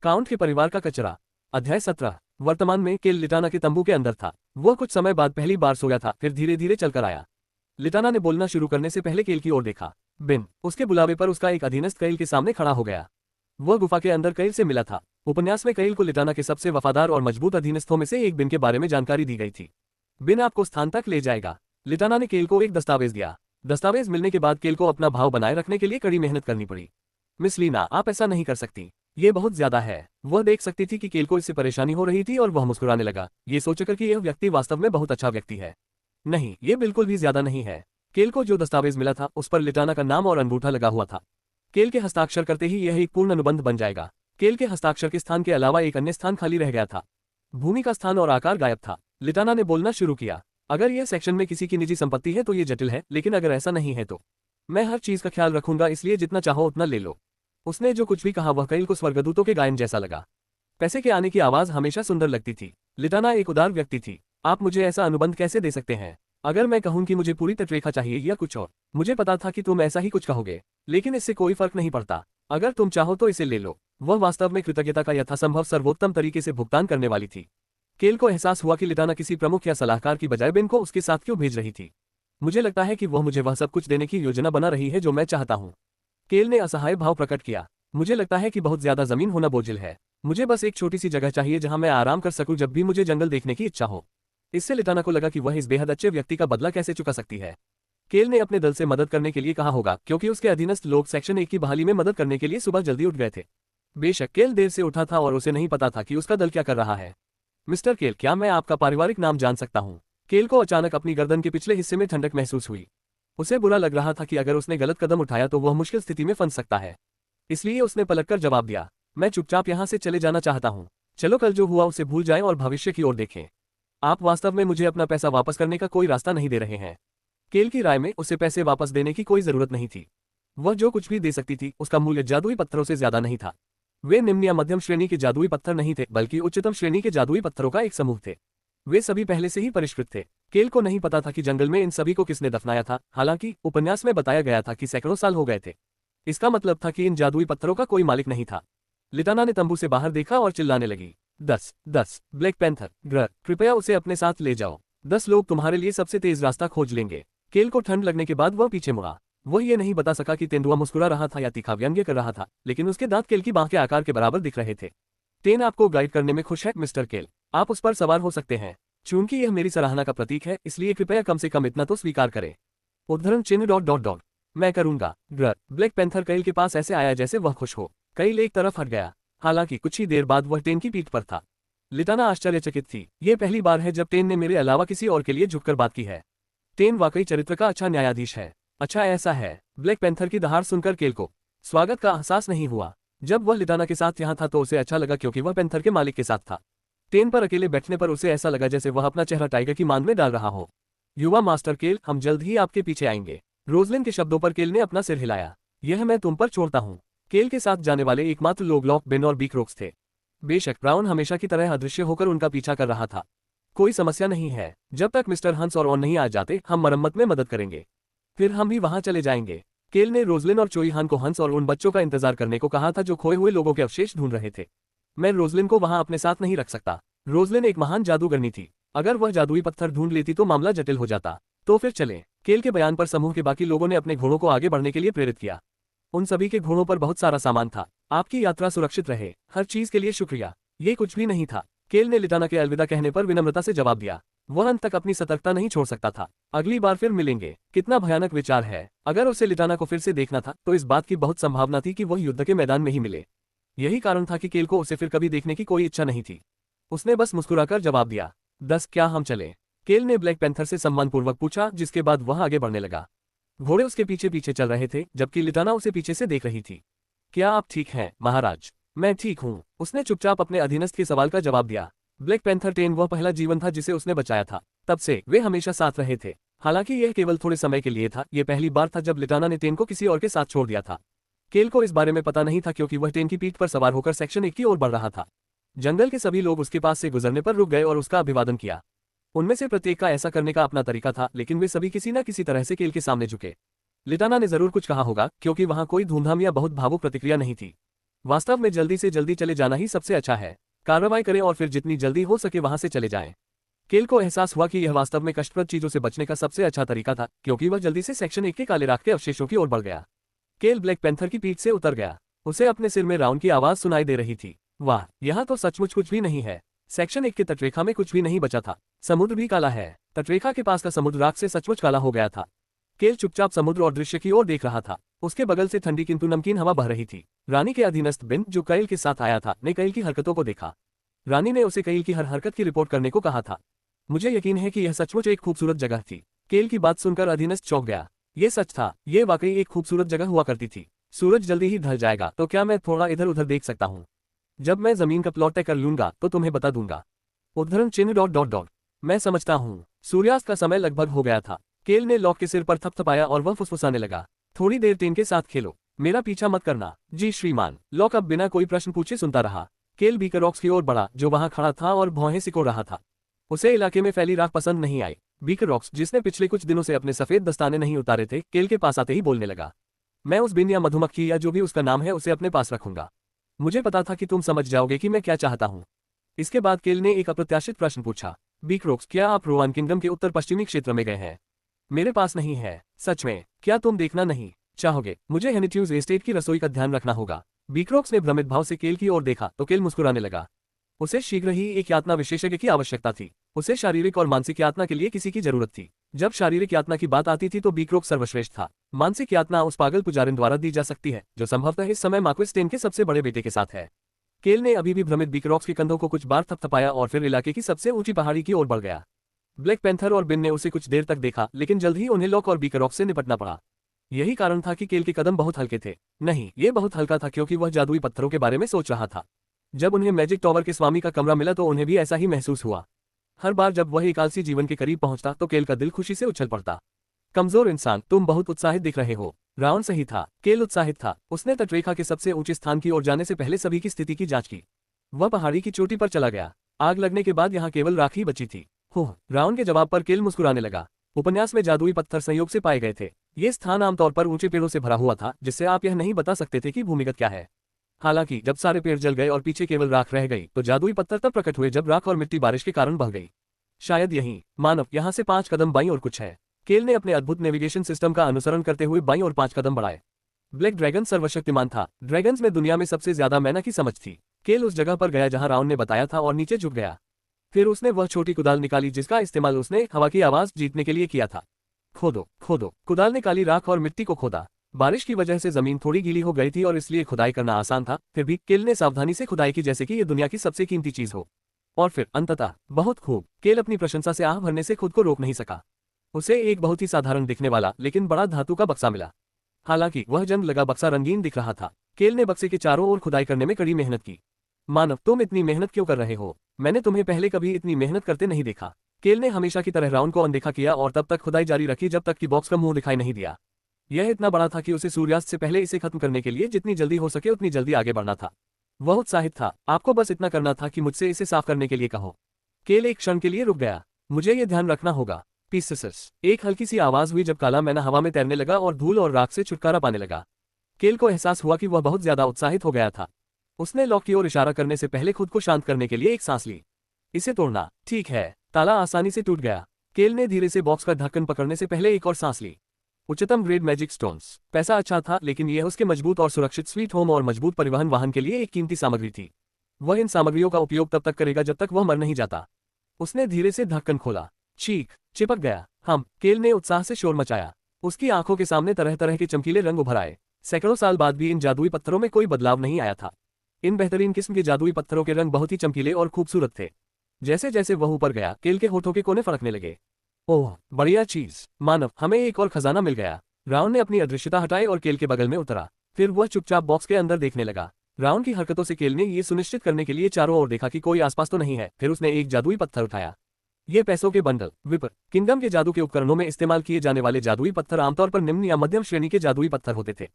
Count के परिवार का कचरा। अध्याय 17। वर्तमान में केल लिटाना के तंबू के अंदर था। वह कुछ समय बाद पहली बार सोया था, फिर धीरे धीरे चलकर आया। लिटाना ने बोलना शुरू करने से पहले केल की ओर देखा। बिन उसके बुलावे पर उसका एक अधीनस्थ कैल के सामने खड़ा हो गया। वह गुफा के अंदर कैल से मिला था। उपन्यास में कैल को लिटाना के सबसे वफादार और मजबूत अधीनस्थों में से एक बिन के बारे में जानकारी दी गई थी। बिन आपको स्थान तक ले जाएगा। लिटाना ने केल को एक दस्तावेज दिया। दस्तावेज मिलने के बाद केल को अपना भाव बनाए रखने के लिए कड़ी मेहनत करनी पड़ी। मिस लीना, आप ऐसा नहीं कर सकती, ये बहुत ज्यादा है। वह देख सकती थी कि केल को इससे परेशानी हो रही थी और वह मुस्कुराने लगा, ये सोचकर कि यह व्यक्ति वास्तव में बहुत अच्छा व्यक्ति है। नहीं, ये बिल्कुल भी ज्यादा नहीं है। केल को जो दस्तावेज मिला था उस पर लिटाना का नाम और अंगूठा लगा हुआ था। केल के हस्ताक्षर करते ही यह एक पूर्ण अनुबंध बन जाएगा। केल के हस्ताक्षर के स्थान के अलावा एक अन्य स्थान खाली रह गया था। भूमि का स्थान और आकार गायब था। लिटाना ने बोलना शुरू किया, अगर यह सेक्शन में किसी की निजी संपत्ति है तो ये जटिल है, लेकिन अगर ऐसा नहीं है तो मैं हर चीज का ख्याल रखूंगा, इसलिए जितना चाहो उतना ले लो। उसने जो कुछ भी कहा वह कैल को स्वर्गदूतों के गायन जैसा लगा। पैसे के आने की आवाज हमेशा सुंदर लगती थी। लिटाना एक उदार व्यक्ति थी। आप मुझे ऐसा अनुबंध कैसे दे सकते हैं? अगर मैं कहूं कि मुझे पूरी तटरेखा चाहिए या कुछ और, मुझे पता था कि तुम ऐसा ही कुछ कहोगे, लेकिन इससे कोई फर्क नहीं पड़ता। अगर तुम चाहो तो इसे ले लो। वह वास्तव में कृतज्ञता का यथासंभव सर्वोत्तम तरीके से भुगतान करने वाली थी। केल को एहसास हुआ कि लिटाना किसी प्रमुख या सलाहकार की बजाय बिन को उसके साथ क्यों भेज रही थी। मुझे लगता है कि वह मुझे वह सब कुछ देने की योजना बना रही है जो मैं चाहता हूँ। केल ने असहाय भाव प्रकट किया। मुझे लगता है कि बहुत ज्यादा जमीन होना बोझिल है। मुझे बस एक छोटी सी जगह चाहिए जहां मैं आराम कर सकूं जब भी मुझे जंगल देखने की इच्छा हो। इससे लिटाना को लगा कि वह इस बेहद अच्छे व्यक्ति का बदला कैसे चुका सकती है। केल ने अपने दल से मदद करने के लिए कहा होगा, क्योंकि उसके अधीनस्थ लोग सेक्शन 1 की बहाली में मदद करने के लिए सुबह जल्दी उठ गए थे। बेशक केल देर से उठा था और उसे नहीं पता था कि उसका दल क्या कर रहा है। मिस्टर केल, क्या मैं आपका पारिवारिक नाम जान सकता हूँ? केल को अचानक अपनी गर्दन के पिछले हिस्से में ठंडक महसूस हुई। उसे बुरा लग रहा था कि अगर उसने गलत कदम उठाया तो वह मुश्किल स्थिति में फंस सकता है। इसलिए उसने पलटकर जवाब दिया, मैं चुपचाप यहाँ से चले जाना चाहता हूँ। चलो कल जो हुआ उसे भूल जाएं और भविष्य की ओर देखें। आप वास्तव में मुझे अपना पैसा वापस करने का कोई रास्ता नहीं दे रहे हैं। केल की राय में उसे पैसे वापस देने की कोई जरूरत नहीं थी। वह जो कुछ भी दे सकती थी उसका मूल्य जादुई पत्थरों से ज्यादा नहीं था। वे निम्न या मध्यम श्रेणी के जादुई पत्थर नहीं थे, बल्कि उच्चतम श्रेणी के जादुई पत्थरों का एक समूह थे। वे सभी पहले से ही परिष्कृत थे। केल को नहीं पता था कि जंगल में इन सभी को किसने दफनाया था। हालांकि उपन्यास में बताया गया था कि सैकड़ों साल हो गए थे। इसका मतलब था कि इन जादुई पत्थरों का कोई मालिक नहीं था। लिटाना ने तंबू से बाहर देखा और चिल्लाने लगी, 10 ब्लैक पैंथर ग्रह, कृपया उसे अपने साथ ले जाओ। 10 लोग तुम्हारे लिए सबसे तेज रास्ता खोज लेंगे। केल को ठंड लगने के बाद वह पीछे मुड़ा। वह ये नहीं बता सका कि तेंदुआ मुस्कुरा रहा था या तीखा व्यंग्य कर रहा था, लेकिन उसके दांत केल की बांह के आकार के बराबर दिख रहे थे। टेन आपको गाइड करने में खुश है मिस्टर केल, आप उस पर सवार हो सकते हैं। चूंकि यह मेरी सराहना का प्रतीक है, इसलिए कृपया कम से कम इतना तो स्वीकार करें। उद्धरण चिन्ह ... मैं करूंगा। ग्रह ब्लैक पैंथर कैल के पास ऐसे आया जैसे वह खुश हो। कैल एक तरफ हट गया। हालांकि कुछ ही देर बाद वह टेन की पीठ पर था। लिटाना आश्चर्यचकित थी। यह पहली बार है जब टेन ने मेरे अलावा किसी और के लिए झुककर बात की है। टेन वाकई चरित्र का अच्छा न्यायाधीश है। अच्छा ऐसा है। ब्लैक पैंथर की दहाड़ सुनकर केल को स्वागत का एहसास नहीं हुआ। जब वह लिटाना के साथ यहाँ था तो उसे अच्छा लगा, क्योंकि वह पैंथर के मालिक के साथ था। टेन पर अकेले बैठने पर उसे ऐसा लगा जैसे वह अपना चेहरा टाइगर की मांद में डाल रहा हो। युवा मास्टर केल, हम जल्द ही आपके पीछे आएंगे। रोजलिन के शब्दों पर केल ने अपना सिर हिलाया। यह मैं तुम पर छोड़ता हूँ। केल के साथ जाने वाले एकमात्र लोग लॉक, बेन और बीकरोक्स थे। बेशक ब्राउन हमेशा की तरह अदृश्य होकर उनका पीछा कर रहा था। कोई समस्या नहीं है। जब तक मिस्टर हंस और ऑन नहीं आ जाते हम मरम्मत में मदद करेंगे, फिर हम भी वहां चले जाएंगे। केल ने रोजलिन और चोईहान को हंस और उन बच्चों का इंतजार करने को कहा था जो खोए हुए लोगों के अवशेष ढूंढ रहे थे। मैं रोजलिन को वहां अपने साथ नहीं रख सकता। रोजलिन एक महान जादूगरनी थी। अगर वह जादुई पत्थर ढूंढ लेती तो मामला जटिल हो जाता। तो फिर चले। केल के बयान पर समूह के बाकी लोगों ने अपने घोड़ों को आगे बढ़ने के लिए प्रेरित किया। उन सभी के घोड़ों पर बहुत सारा सामान था। आपकी यात्रा सुरक्षित रहे। हर चीज के लिए शुक्रिया। ये कुछ भी नहीं था। केल ने लिटाना के अलविदा कहने पर विनम्रता से जवाब दिया। वह अंत तक अपनी सतर्कता नहीं छोड़ सकता था। अगली बार फिर मिलेंगे। कितना भयानक विचार है। अगर उसे लिटाना को फिर से देखना था तो इस बात की बहुत संभावना थी कि वह युद्ध के मैदान में ही मिले। यही कारण था कि केल को उसे फिर कभी देखने की कोई इच्छा नहीं थी। उसने बस मुस्कुराकर जवाब दिया, 10 क्या हम चले? केल ने ब्लैक पैंथर से सम्मानपूर्वक पूछा, जिसके बाद वह आगे बढ़ने लगा। घोड़े उसके पीछे पीछे चल रहे थे, जबकि लिटाना उसे पीछे से देख रही थी। क्या आप ठीक हैं महाराज? मैं ठीक हूँ। उसने चुपचाप अपने अधीनस्थ के सवाल का जवाब दिया। ब्लैक पैंथर टेन वह पहला जीवन था जिसे उसने बचाया था। तब से वे हमेशा साथ रहे थे। हालांकि यह केवल थोड़े समय के लिए था। यह पहली बार था जब लिटाना ने टेन को किसी और के साथ छोड़ दिया था। केल को इस बारे में पता नहीं था, क्योंकि वह टेन की पीठ पर सवार होकर सेक्शन 1 की ओर बढ़ रहा था। जंगल के सभी लोग उसके पास से गुजरने पर रुक गए और उसका अभिवादन किया। उनमें से प्रत्येक का ऐसा करने का अपना तरीका था, लेकिन वे सभी किसी न किसी तरह से केल के सामने झुके। लिटाना ने जरूर कुछ कहा होगा, क्योंकि वहां कोई धूमधाम या बहुत भावुक प्रतिक्रिया नहीं थी। वास्तव में जल्दी से जल्दी चले जाना ही सबसे अच्छा है। कार्रवाई करें और फिर जितनी जल्दी हो सके वहां से चले जाएं। केल को एहसास हुआ कि यह वास्तव में कष्टप्रद चीजों से बचने का सबसे अच्छा तरीका था, क्योंकि वह जल्दी से सेक्शन 1 के काले राख के अवशेषों की ओर बढ़ गया। केल ब्लैक पैंथर की पीठ से उतर गया। उसे अपने सिर में राउंड की आवाज सुनाई दे रही थी। वाह, यहाँ तो सचमुच कुछ भी नहीं है। सेक्शन 1 के तटरेखा में कुछ भी नहीं बचा था। समुद्र भी काला है। तटरेखा के पास का समुद्र राख से सचमुच काला हो गया था। केल चुपचाप समुद्र और दृश्य की ओर देख रहा था। उसके बगल से ठंडी किंतु नमकीन हवा बह रही थी। रानी के अधीनस्थ बिन, जो कैल के साथ आया था, ने कैल की हरकतों को देखा। रानी ने उसे कैल की हर हरकत की रिपोर्ट करने को कहा था। मुझे यकीन है कि यह सचमुच एक खूबसूरत जगह थी। केल की बात सुनकर अधीनस्थ चौंक गया। ये सच था, ये वाकई एक खूबसूरत जगह हुआ करती थी। सूरज जल्दी ही ढल जाएगा, तो क्या मैं थोड़ा इधर उधर देख सकता हूँ? जब मैं जमीन का प्लॉट तय कर लूंगा तो तुम्हें बता दूंगा। उद्धरण चिन्ह डॉट डॉट डॉट। मैं समझता हूँ। सूर्यास्त का समय लगभग हो गया था। केल ने लॉक के सिर पर थपथपाया और वह फुसफुसाने लगा। थोड़ी देर टेन के साथ खेलो, मेरा पीछा मत करना। जी श्रीमान। लॉक अब बिना कोई प्रश्न पूछे सुनता रहा। केल बीकर रॉक्स की ओर बढ़ा, जो वहां खड़ा था और भौहें सिकोड़ रहा था। उसे इलाके में फैली राख पसंद नहीं आई। बीकर रॉक्स, जिसने पिछले कुछ दिनों से अपने सफेद दस्ताने नहीं उतारे थे, केल के पास आते ही बोलने लगा। मैं उस बिन या मधुमक्खी या जो भी उसका नाम है उसे अपने पास रखूंगा। मुझे पता था कि तुम समझ जाओगे कि मैं क्या चाहता हूँ। इसके बाद केल ने एक अप्रत्याशित प्रश्न पूछा। बीकरॉक्स, क्या आप रोवान किंगडम के उत्तर पश्चिमी क्षेत्र में गए हैं? मेरे पास नहीं है। सच में? क्या तुम देखना नहीं चाहोगे? मुझे हेनिट्यूज एस्टेट की रसोई का ध्यान रखना होगा। बीकरॉक्स ने भ्रमित भाव से केल की ओर देखा तो केल मुस्कुराने लगा। उसे शीघ्र ही एक यातना विशेषज्ञ की आवश्यकता थी। उसे शारीरिक और मानसिक यातना के लिए किसी की जरूरत थी। जब शारीरिक यातना की बात आती थी तो बीकरॉक्स सर्वश्रेष्ठ था। मानसिक यातना उस पागल पुजारिन द्वारा दी जा सकती है, जो संभवतः इस समय मार्क्विस के सबसे बड़े बेटे के साथ है। केल ने अभी भी भ्रमित बीकरॉक्स के कंधों को कुछ बार थपथपाया और फिर इलाके की सबसे ऊंची पहाड़ी की ओर बढ़ गया। ब्लैक पैंथर और बिन ने उसे कुछ देर तक देखा, लेकिन जल्द ही उन्हें लॉक और बीकरॉक्स से निपटना पड़ा। यही कारण था कि केल के कदम बहुत हल्के थे। नहीं, ये बहुत हल्का था क्योंकि वह जादुई पत्थरों के बारे में सोच रहा था। जब उन्हें मैजिक टॉवर के स्वामी का कमरा मिला तो उन्हें भी ऐसा ही महसूस हुआ। हर बार जब वह एक आलसी जीवन के करीब पहुंचता तो केल का दिल खुशी से उछल पड़ता। कमजोर इंसान, तुम बहुत उत्साहित दिख रहे हो। राउंड सही था। केल उत्साहित था। उसने तटरेखा के सबसे ऊंचे स्थान की ओर जाने से पहले सभी की स्थिति की जांच की। वह पहाड़ी की चोटी पर चला गया। आग लगने के बाद यहाँ केवल राख ही बची थी। राउंड के जवाब पर केल मुस्कुराने लगा। उपन्यास में जादुई पत्थर संयोग से पाए गए थे। ये स्थान आमतौर पर ऊंचे पेड़ों से भरा हुआ था, जिससे आप यह नहीं बता सकते थे कि भूमिगत क्या है। हालांकि जब सारे पेड़ जल गए और पीछे केवल राख रह गई तो जादुई पत्थर तब प्रकट हुए जब राख और मिट्टी बारिश के कारण बह गई। शायद यही मानव यहाँ से 5 कदम बाईं और कुछ है। केल ने अपने अद्भुत नेविगेशन सिस्टम का अनुसरण करते हुए बाईं और 5 कदम बढ़ाए। ब्लैक ड्रैगन सर्वशक्तिमान था। ड्रैगन्स में दुनिया में सबसे ज्यादा मैना की समझ थी। केल उस जगह पर गया जहां राउंड ने बताया था और नीचे झुक गया। फिर उसने वह छोटी कुदाल निकाली जिसका इस्तेमाल उसने हवा की आवाज जीतने के लिए किया था। खोदो खोदो। कुदाल ने काली राख और मिट्टी को खोदा। बारिश की वजह से जमीन थोड़ी गीली हो गई थी और इसलिए खुदाई करना आसान था। फिर भी केल ने सावधानी से खुदाई की जैसे कि ये दुनिया की सबसे कीमती चीज हो। और फिर अंततः बहुत खूब। केल अपनी प्रशंसा से आह भरने से खुद को रोक नहीं सका। उसे एक बहुत ही साधारण दिखने वाला लेकिन बड़ा धातु का बक्सा मिला। हालांकि वह जंग लगा बक्सा रंगीन दिख रहा था। केल ने बक्से के चारों ओर खुदाई करने में कड़ी मेहनत की। मानव, तुम इतनी मेहनत क्यों कर रहे हो? मैंने तुम्हें पहले कभी इतनी मेहनत करते नहीं देखा। केल ने हमेशा की तरह राउंड को अनदेखा किया और तब तक खुदाई जारी रखी जब तक कि बॉक्स का मुंह दिखाई नहीं दिया। यह इतना बड़ा था कि उसे सूर्यास्त से पहले इसे खत्म करने के लिए जितनी जल्दी हो सके उतनी जल्दी आगे बढ़ना था। वह उत्साहित था। आपको बस इतना करना था कि मुझसे इसे साफ करने के लिए कहो। केल एक क्षण के लिए रुक गया। मुझे ये ध्यान रखना होगा। पीसेस। एक हल्की सी आवाज हुई जब काला मैना हवा में तैरने लगा और धूल और राख से छुटकारा पाने लगा। केल को एहसास हुआ कि वह बहुत ज्यादा उत्साहित हो गया था। उसने लॉक की ओर इशारा करने से पहले खुद को शांत करने के लिए एक सांस ली। इसे तोड़ना। ठीक है। ताला आसानी से टूट गया। केल ने धीरे से बॉक्स का ढक्कन पकड़ने से पहले एक और सांस ली। उच्चतम ग्रेड मैजिक स्टोन्स। पैसा अच्छा था, लेकिन यह उसके मजबूत और सुरक्षित स्वीट होम और मजबूत परिवहन वाहन के लिए एक कीमती सामग्री थी। वह इन सामग्रियों का उपयोग तब तक करेगा जब तक वह मर नहीं जाता। उसने धीरे से ढक्कन खोला। चीख चिपक गया। केल ने उत्साह से शोर मचाया। उसकी आंखों के सामने तरह तरह के चमकीले रंग उभर आए। सैकड़ों साल बाद भी इन जादुई पत्थरों में कोई बदलाव नहीं आया था। इन बेहतरीन किस्म के जादुई पत्थरों के रंग बहुत ही चमकीले और खूबसूरत थे। जैसे जैसे वह ऊपर गया, केल के होठों के कोने फड़कने लगे। ओह, बढ़िया चीज। मानव, हमें एक और खजाना मिल गया। राउंड ने अपनी अदृश्यता हटाई और केल के बगल में उतरा। फिर वह चुपचाप बॉक्स के अंदर देखने लगा। राउंड की हरकतों से केल ने ये सुनिश्चित करने के लिए चारों ओर देखा कि कोई आसपास तो नहीं है। फिर उसने एक जादुई पत्थर उठाया। ये पैसों के बंडल। विपर किंगडम के जादू के उपकरणों में इस्तेमाल किए जाने वाले जादुई पत्थर आमतौर पर निम्न या मध्यम श्रेणी के जादुई पत्थर होते थे।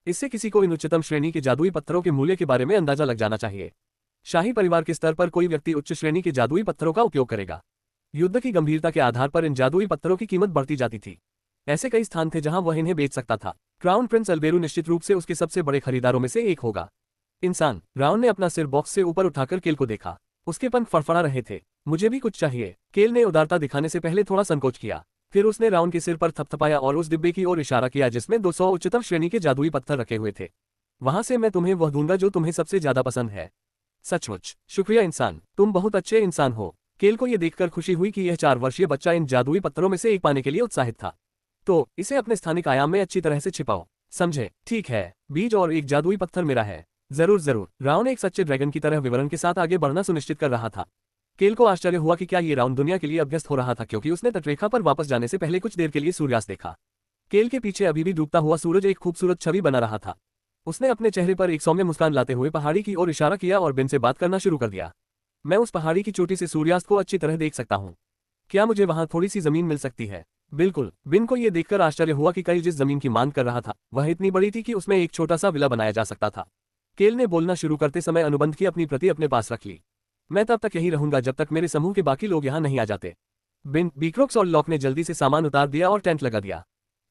इससे किसी को इन उच्चतम श्रेणी के जादुई पत्थरों के मूल्य के बारे में अंदाजा लग जाना चाहिए। शाही परिवार के स्तर पर कोई व्यक्ति उच्च श्रेणी के जादुई पत्थरों का उपयोग करेगा। युद्ध की गंभीरता के आधार पर इन जादुई पत्थरों की कीमत बढ़ती जाती थी। ऐसे कई स्थान थे जहां वह इन्हें बेच सकता था। क्राउन प्रिंस अल्बेरू निश्चित रूप से उसके सबसे बड़े खरीदारों में से एक होगा। इंसान। राउंड ने अपना सिर बॉक्स से ऊपर उठाकर केल को देखा। उसके पंख फड़फड़ा रहे थे। मुझे भी कुछ चाहिए। केल ने उदारता दिखाने से पहले थोड़ा संकोच किया। फिर उसने राउंड के सिर पर थपथपाया और उस डिब्बे की ओर इशारा किया जिसमें 200 उच्चतम श्रेणी के जादुई पत्थर रखे हुए थे। वहां से मैं तुम्हें वह दूंगा जो तुम्हें सबसे ज्यादा पसंद है। सचमुच शुक्रिया इंसान, तुम बहुत अच्छे इंसान हो। केल को यह देखकर खुशी हुई कि यह 4 वर्षीय बच्चा इन जादुई पत्थरों में से एक पाने के लिए उत्साहित था। तो इसे अपने स्थानिक आयाम में अच्छी तरह से छिपाओ, समझे? ठीक है, बीज और एक जादुई पत्थर मेरा है। जरूर जरूर। राउंड एक सच्चे ड्रैगन की तरह विवरण के साथ आगे बढ़ना सुनिश्चित कर रहा था। केल को आश्चर्य हुआ कि क्या ये राउंड दुनिया के लिए अभ्यस्त हो रहा था, क्योंकि उसने तटरेखा पर वापस जाने से पहले कुछ देर के लिए सूर्यास्त देखा। केल के पीछे अभी भी डूबता हुआ सूरज एक खूबसूरत छवि बना रहा था। उसने अपने चेहरे पर एक सौम्य मुस्कान लाते हुए पहाड़ी की ओर इशारा किया और बिन से बात करना शुरू कर दिया। मैं उस पहाड़ी की चोटी से सूर्यास्त को अच्छी तरह देख सकता हूँ। क्या मुझे वहां थोड़ी सी जमीन मिल सकती है? बिल्कुल। बिन को यह देखकर आश्चर्य हुआ कि कई जिस जमीन की मांग कर रहा था वह इतनी बड़ी थी कि उसमें एक छोटा सा विला बनाया जा सकता था। केल ने बोलना शुरू करते समय अनुबंध की अपनी प्रति अपने पास रख ली। मैं तब तक यही रहूंगा जब तक मेरे समूह के बाकी लोग यहाँ नहीं आ जाते। बिन, बीक्रोक्स और लॉक ने जल्दी से सामान उतार दिया और टेंट लगा दिया।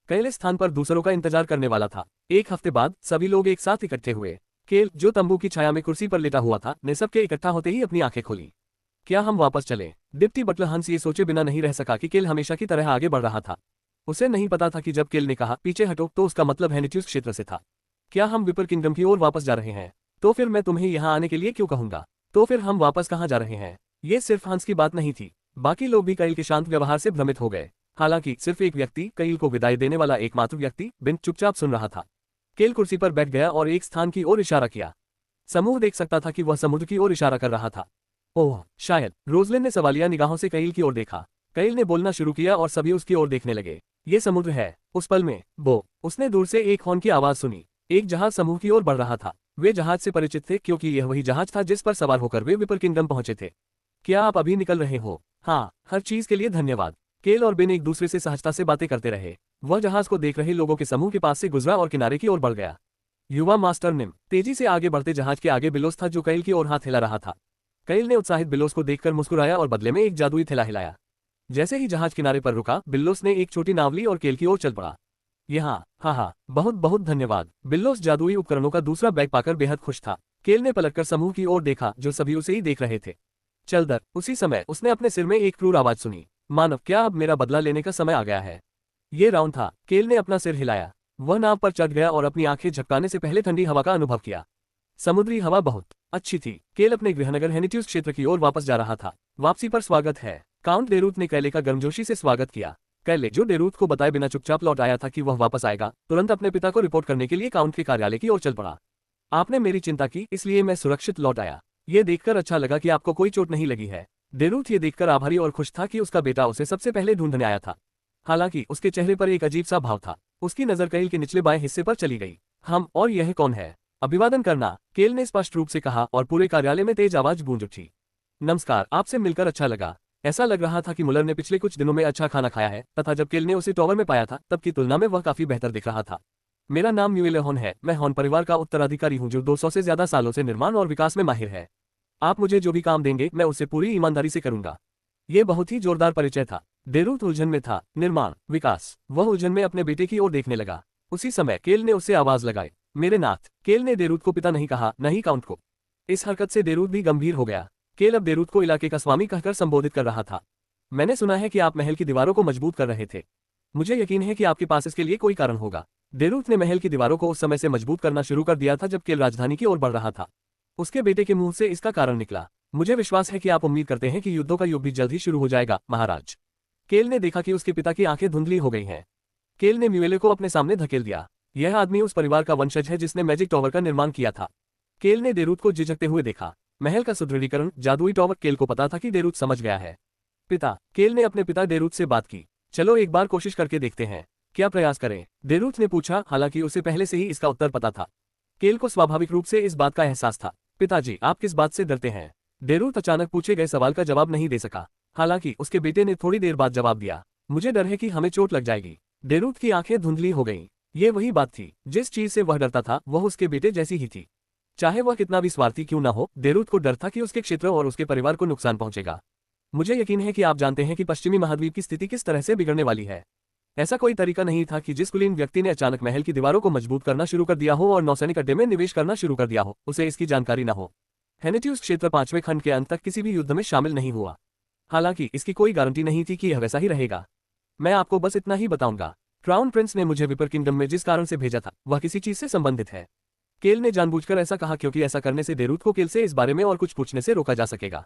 केल इस स्थान पर दूसरों का इंतजार करने वाला था। एक हफ्ते बाद सभी लोग एक साथ इकट्ठे हुए। केल, जो तंबू की छाया में कुर्सी पर लेटा हुआ था, ने सबके इकट्ठा होते ही अपनी आंखें खोली। क्या हम वापस चले? डिप्टी बटलर हंस ये सोचे बिना नहीं रह सका कि केल हमेशा की तरह आगे बढ़ रहा था। उसे नहीं पता था कि जब केल ने कहा पीछे हटो तो उसका मतलब हेनिट्यूस क्षेत्र से था। क्या हम विपर किंगडम की ओर वापस जा रहे हैं? तो फिर मैं तुम्हें यहाँ आने के लिए क्यों कहूंगा? तो फिर हम वापस कहाँ जा रहे हैं? ये सिर्फ हंस की बात नहीं थी। बाकी लोग भी कैल के शांत व्यवहार से भ्रमित हो गए। हालांकि सिर्फ एक व्यक्ति, कैल को विदाई देने वाला एकमात्र व्यक्ति, बिन, चुपचाप सुन रहा था। केल कुर्सी पर बैठ गया और एक स्थान की ओर इशारा किया। समूह देख सकता था कि वह समुद्र की ओर इशारा कर रहा था। ओह, शायद। रोजलिन ने सवालिया निगाहों से कैल की ओर देखा। कैल ने बोलना शुरू किया और सभी उसकी ओर देखने लगे। ये समुद्र है। उस पल में उसने दूर से एक हॉर्न की आवाज सुनी। एक जहाज समूह की ओर बढ़ रहा था। वे जहाज से परिचित थे क्योंकि यह वही जहाज था जिस पर सवार होकर वे विपर किंगडम पहुंचे थे। क्या आप अभी निकल रहे हो? हाँ, हर चीज के लिए धन्यवाद। केल और बिन एक दूसरे से सहजता से बातें करते रहे। वह जहाज को देख रहे लोगों के समूह के पास से गुजरा और किनारे की ओर बढ़ गया। युवा मास्टर निम तेजी से आगे बढ़ते जहाज के आगे बिलोस था जो कैल की ओर हाथ हिला रहा था। कैल ने उत्साहित बिलोस को देखकर मुस्कुराया और बदले में एक जादुई थैला हिलाया। जैसे ही जहाज किनारे पर रुका, बिल्लोस ने एक छोटी नाव ली और केल की ओर चल पड़ा। यहाँ, हाँ, बहुत बहुत धन्यवाद। बिल्लोस जादुई उपकरणों का दूसरा बैग पाकर बेहद खुश था। केल ने पलटकर समूह की ओर देखा जो सभी उसे ही देख रहे थे। चल दर। उसी समय उसने अपने सिर में एक क्रूर आवाज सुनी। मानव, क्या अब मेरा बदला लेने का समय आ गया है? ये राउंड था। केल ने अपना सिर हिलाया। वह नाव पर चढ़ गया और अपनी आंखें झपकाने से पहले ठंडी हवा का अनुभव किया। समुद्री हवा बहुत अच्छी थी। केल अपने गृहनगर हेनिट्यूस क्षेत्र की ओर वापस जा रहा था। वापसी पर स्वागत है। काउंट डेरूथ ने कैले का गर्मजोशी से स्वागत किया। कैले, जो डेरूथ को बताए बिना चुपचाप लौट आया था कि वह वापस आएगा, तुरंत अपने पिता को रिपोर्ट करने के लिए काउंट के कार्यालय की ओर चल पड़ा। आपने मेरी चिंता की, इसलिए मैं सुरक्षित लौट आया। ये देखकर अच्छा लगा कि आपको कोई चोट नहीं लगी है। डेरूथ ये देखकर आभारी और खुश था कि उसका बेटा उसे सबसे पहले ढूंढने आया था। हालांकि उसके चेहरे पर एक अजीब सा भाव था। उसकी नजर कैल के निचले बाएं हिस्से पर चली गई। हम, और यह कौन है? अभिवादन करना, केल ने स्पष्ट रूप से कहा और पूरे कार्यालय में तेज आवाज गूंज उठी। नमस्कार, आपसे मिलकर अच्छा लगा। ऐसा लग रहा था कि मुलर ने पिछले कुछ दिनों में अच्छा खाना खाया है तथा जब केल ने उसे टॉवर में पाया था तब की तुलना में वह काफी बेहतर दिख रहा था। मेरा नाम म्यूएले हॉर्न है। मैं हॉर्न परिवार का उत्तराधिकारी हूँ जो 200 से ज्यादा सालों से निर्माण और विकास में माहिर है। आप मुझे जो भी काम देंगे मैं उससे पूरी ईमानदारी से करूंगा। ये बहुत ही जोरदार परिचय था। डेरूथ उलझन में था। निर्माण, विकास। वह उलझन में अपने बेटे की ओर देखने लगा। उसी समय केल ने उससे आवाज लगाई। मेरे नाथ। केल ने डेरूथ को पिता नहीं कहा, न ही काउंट को। इस हरकत से डेरूथ भी गंभीर हो गया। केल अब डेरूथ को इलाके का स्वामी कहकर संबोधित कर रहा था। मैंने सुना है कि आप महल की दीवारों को मजबूत कर रहे थे। मुझे यकीन है कि आपके पास इसके लिए कोई कारण होगा। डेरूथ ने महल की दीवारों को उस समय से मजबूत करना शुरू कर दिया था जब केल राजधानी की ओर बढ़ रहा था। उसके बेटे के मुंह से इसका कारण निकला। मुझे विश्वास है कि आप उम्मीद करते हैं कि युद्धों का युग भी जल्द ही शुरू हो जाएगा, महाराज। केल ने देखा कि उसके पिता की आंखें धुंधली हो गई हैं। केल ने म्यूएले को अपने सामने धकेल दिया। यह आदमी उस परिवार का वंशज है जिसने मैजिक टॉवर का निर्माण किया था। केल ने डेरूथ को झिझकते हुए देखा। महल का सुदृढ़ीकरण, जादुई टॉवर। केल को पता था कि डेरूथ समझ गया है। पिता। केल ने अपने पिता डेरूथ से बात की। चलो एक बार कोशिश करके देखते हैं। क्या प्रयास करें? डेरूथ ने पूछा, हालांकि उसे पहले से ही इसका उत्तर पता था। केल को स्वाभाविक रूप से इस बात का एहसास था। पिताजी, आप किस बात से डरते हैं? डेरूथ अचानक पूछे गए सवाल का जवाब नहीं दे सका। हालांकि उसके बेटे ने थोड़ी देर बाद जवाब दिया, मुझे डर है कि हमें चोट लग जाएगी। डेरूथ की आंखें धुंधली हो गईं। ये वही बात थी जिस चीज से वह डरता था, वह उसके बेटे जैसी ही थी। चाहे वह कितना भी स्वार्थी क्यों न हो, डेरूथ को डर था कि उसके क्षेत्र और उसके परिवार को नुकसान पहुंचेगा। मुझे यकीन है कि आप जानते हैं कि पश्चिमी महाद्वीप की स्थिति किस तरह से बिगड़ने वाली है। ऐसा कोई तरीका नहीं था कि जिस कुलीन व्यक्ति ने अचानक महल की दीवारों को मजबूत करना शुरू कर दिया हो और नौसैनिक अड्डे में निवेश करना शुरू कर दिया हो, उसे इसकी जानकारी न हो। हेनेटियुस क्षेत्र 5वें खंड के अंत तक किसी भी युद्ध में शामिल नहीं हुआ। हालांकि इसकी कोई गारंटी नहीं थी कि यह वैसा ही रहेगा। मैं आपको बस इतना ही बताऊंगा। क्राउन प्रिंस ने मुझे विपर किंगडम में जिस कारण से भेजा था वह किसी चीज से संबंधित है। केल ने जानबूझकर ऐसा कहा क्योंकि ऐसा करने से डेरूथ को केल से इस बारे में और कुछ पूछने से रोका जा सकेगा।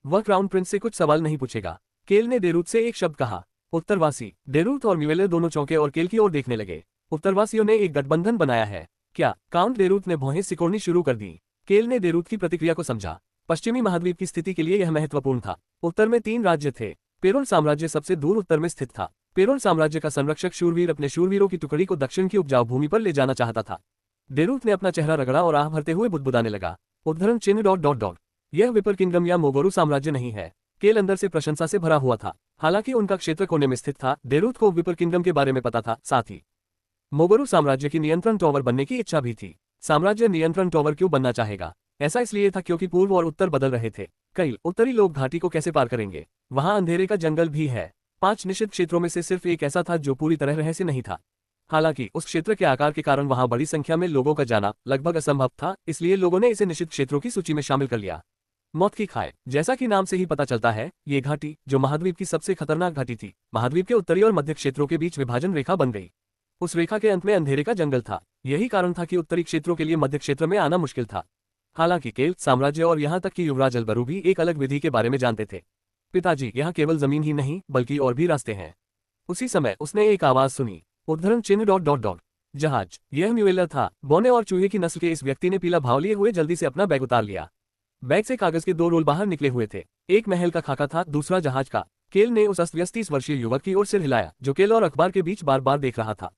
वह क्राउन प्रिंस से कुछ सवाल नहीं पूछेगा। केल ने डेरूथ से एक शब्द कहा, उत्तरवासी। डेरूथ और म्यूवेलर दोनों चौंके और केल की ओर देखने लगे। उत्तरवासियों ने एक गठबंधन बनाया है क्या? काउंट डेरूथ ने भौहें सिकोड़नी शुरू कर दी। केल ने डेरूथ की प्रतिक्रिया को समझा। पश्चिमी महाद्वीप की स्थिति के लिए यह महत्वपूर्ण था। उत्तर में 3 राज्य थे। पेरोल साम्राज्य सबसे दूर उत्तर में स्थित था। पेरोल साम्राज्य का संरक्षक शूरवीर अपने शूरवीरों की टुकड़ी को दक्षिण की उपजाऊ भूमि पर ले जाना चाहता था। डेरूथ ने अपना चेहरा रगड़ा और आह भरते हुए बुदबुदाने लगा। उद्धरण चिन्ह ... यह विपर किंगडम या मोगोरू साम्राज्य नहीं है। केल अंदर से प्रशंसा से भरा हुआ था। हालांकि उनका क्षेत्र कोने में स्थित था। डेरूथ को विपर किंगडम के बारे में पता था, साथ ही मोगोरू साम्राज्य की नियंत्रण टॉवर बनने की इच्छा भी थी। साम्राज्य नियंत्रण टॉवर क्यों बनना चाहेगा? ऐसा इसलिए था क्योंकि पूर्व और उत्तर बदल रहे थे। कई उत्तरी लोग घाटी को कैसे पार करेंगे? वहां अंधेरे का जंगल भी है। 5 निश्चित क्षेत्रों में से सिर्फ एक ऐसा था जो पूरी तरह रहस्य नहीं था। हालांकि उस क्षेत्र के आकार के कारण वहां बड़ी संख्या में लोगों का जाना लगभग असंभव था, इसलिए लोगों ने इसे निश्चित क्षेत्रों की सूची में शामिल कर लिया। मौत की खाई। जैसा कि नाम से ही पता चलता है, ये घाटी, जो महाद्वीप की सबसे खतरनाक घाटी थी, महाद्वीप के उत्तरी और मध्य क्षेत्रों के बीच विभाजन रेखा बन गई। उस रेखा के अंत में अंधेरे का जंगल था। यही कारण था कि उत्तरी क्षेत्रों के लिए मध्य क्षेत्र में आना मुश्किल था। हालांकि केल साम्राज्य और यहाँ तक कि युवराज अलबरू भी एक अलग विधि के बारे में जानते थे। पिताजी, यहाँ केवल जमीन ही नहीं बल्कि और भी रास्ते हैं। उसी समय उसने एक आवाज सुनी, उद्धरण चिन्ह ... जहाज। यह म्यूवेलर था। बौने और चूहे की नस्ल के इस व्यक्ति ने पीला भाव लिए हुए जल्दी से अपना बैग उतार लिया। बैग से कागज के 2 रोल बाहर निकले हुए थे। एक महल का खाका था, दूसरा जहाज का। केल ने उस अस्त-व्यस्त 30 वर्षीय युवक की ओर सिर हिलाया जो केल और अखबार के बीच बार बार देख रहा था।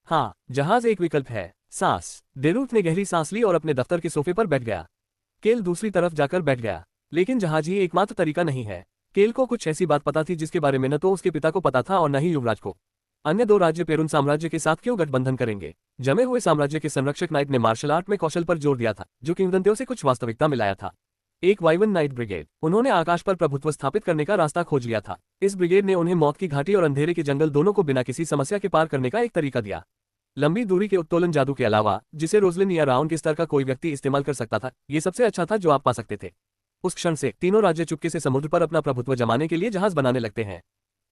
हाँ, जहाज एक विकल्प है। सांस। डेरूथ ने गहरी सांस ली और अपने दफ्तर के सोफे पर बैठ गया। केल दूसरी तरफ जाकर बैठ गया। लेकिन जहाज ही एकमात्र तरीका नहीं है। केल को कुछ ऐसी बात पता थी जिसके बारे में न तो उसके पिता को पता था और न ही युवराज को। अन्य 2 राज्य पेरुन साम्राज्य के साथ क्यों गठबंधन करेंगे? जमे हुए साम्राज्य के संरक्षक नाइट ने मार्शल आर्ट में कौशल पर जोर दिया था, जो किंवदंतियों से कुछ वास्तविकता मिलाया था। एक वाइवन नाइट ब्रिगेड। उन्होंने आकाश पर प्रभुत्व स्थापित करने का रास्ता खोज लिया था। इस ब्रिगेड ने उन्हें मौत की घाटी और अंधेरे के जंगल दोनों को बिना किसी समस्या के पार करने का एक तरीका दिया। लंबी दूरी के उत्तोलन जादू के अलावा, जिसे रोजलिन या राउंड के स्तर का कोई व्यक्ति इस्तेमाल कर सकता था, ये सबसे अच्छा था जो आप पा सकते थे। उस क्षण से तीनों राज्य चुपके से समुद्र पर अपना प्रभुत्व जमाने के लिए जहाज बनाने लगते हैं।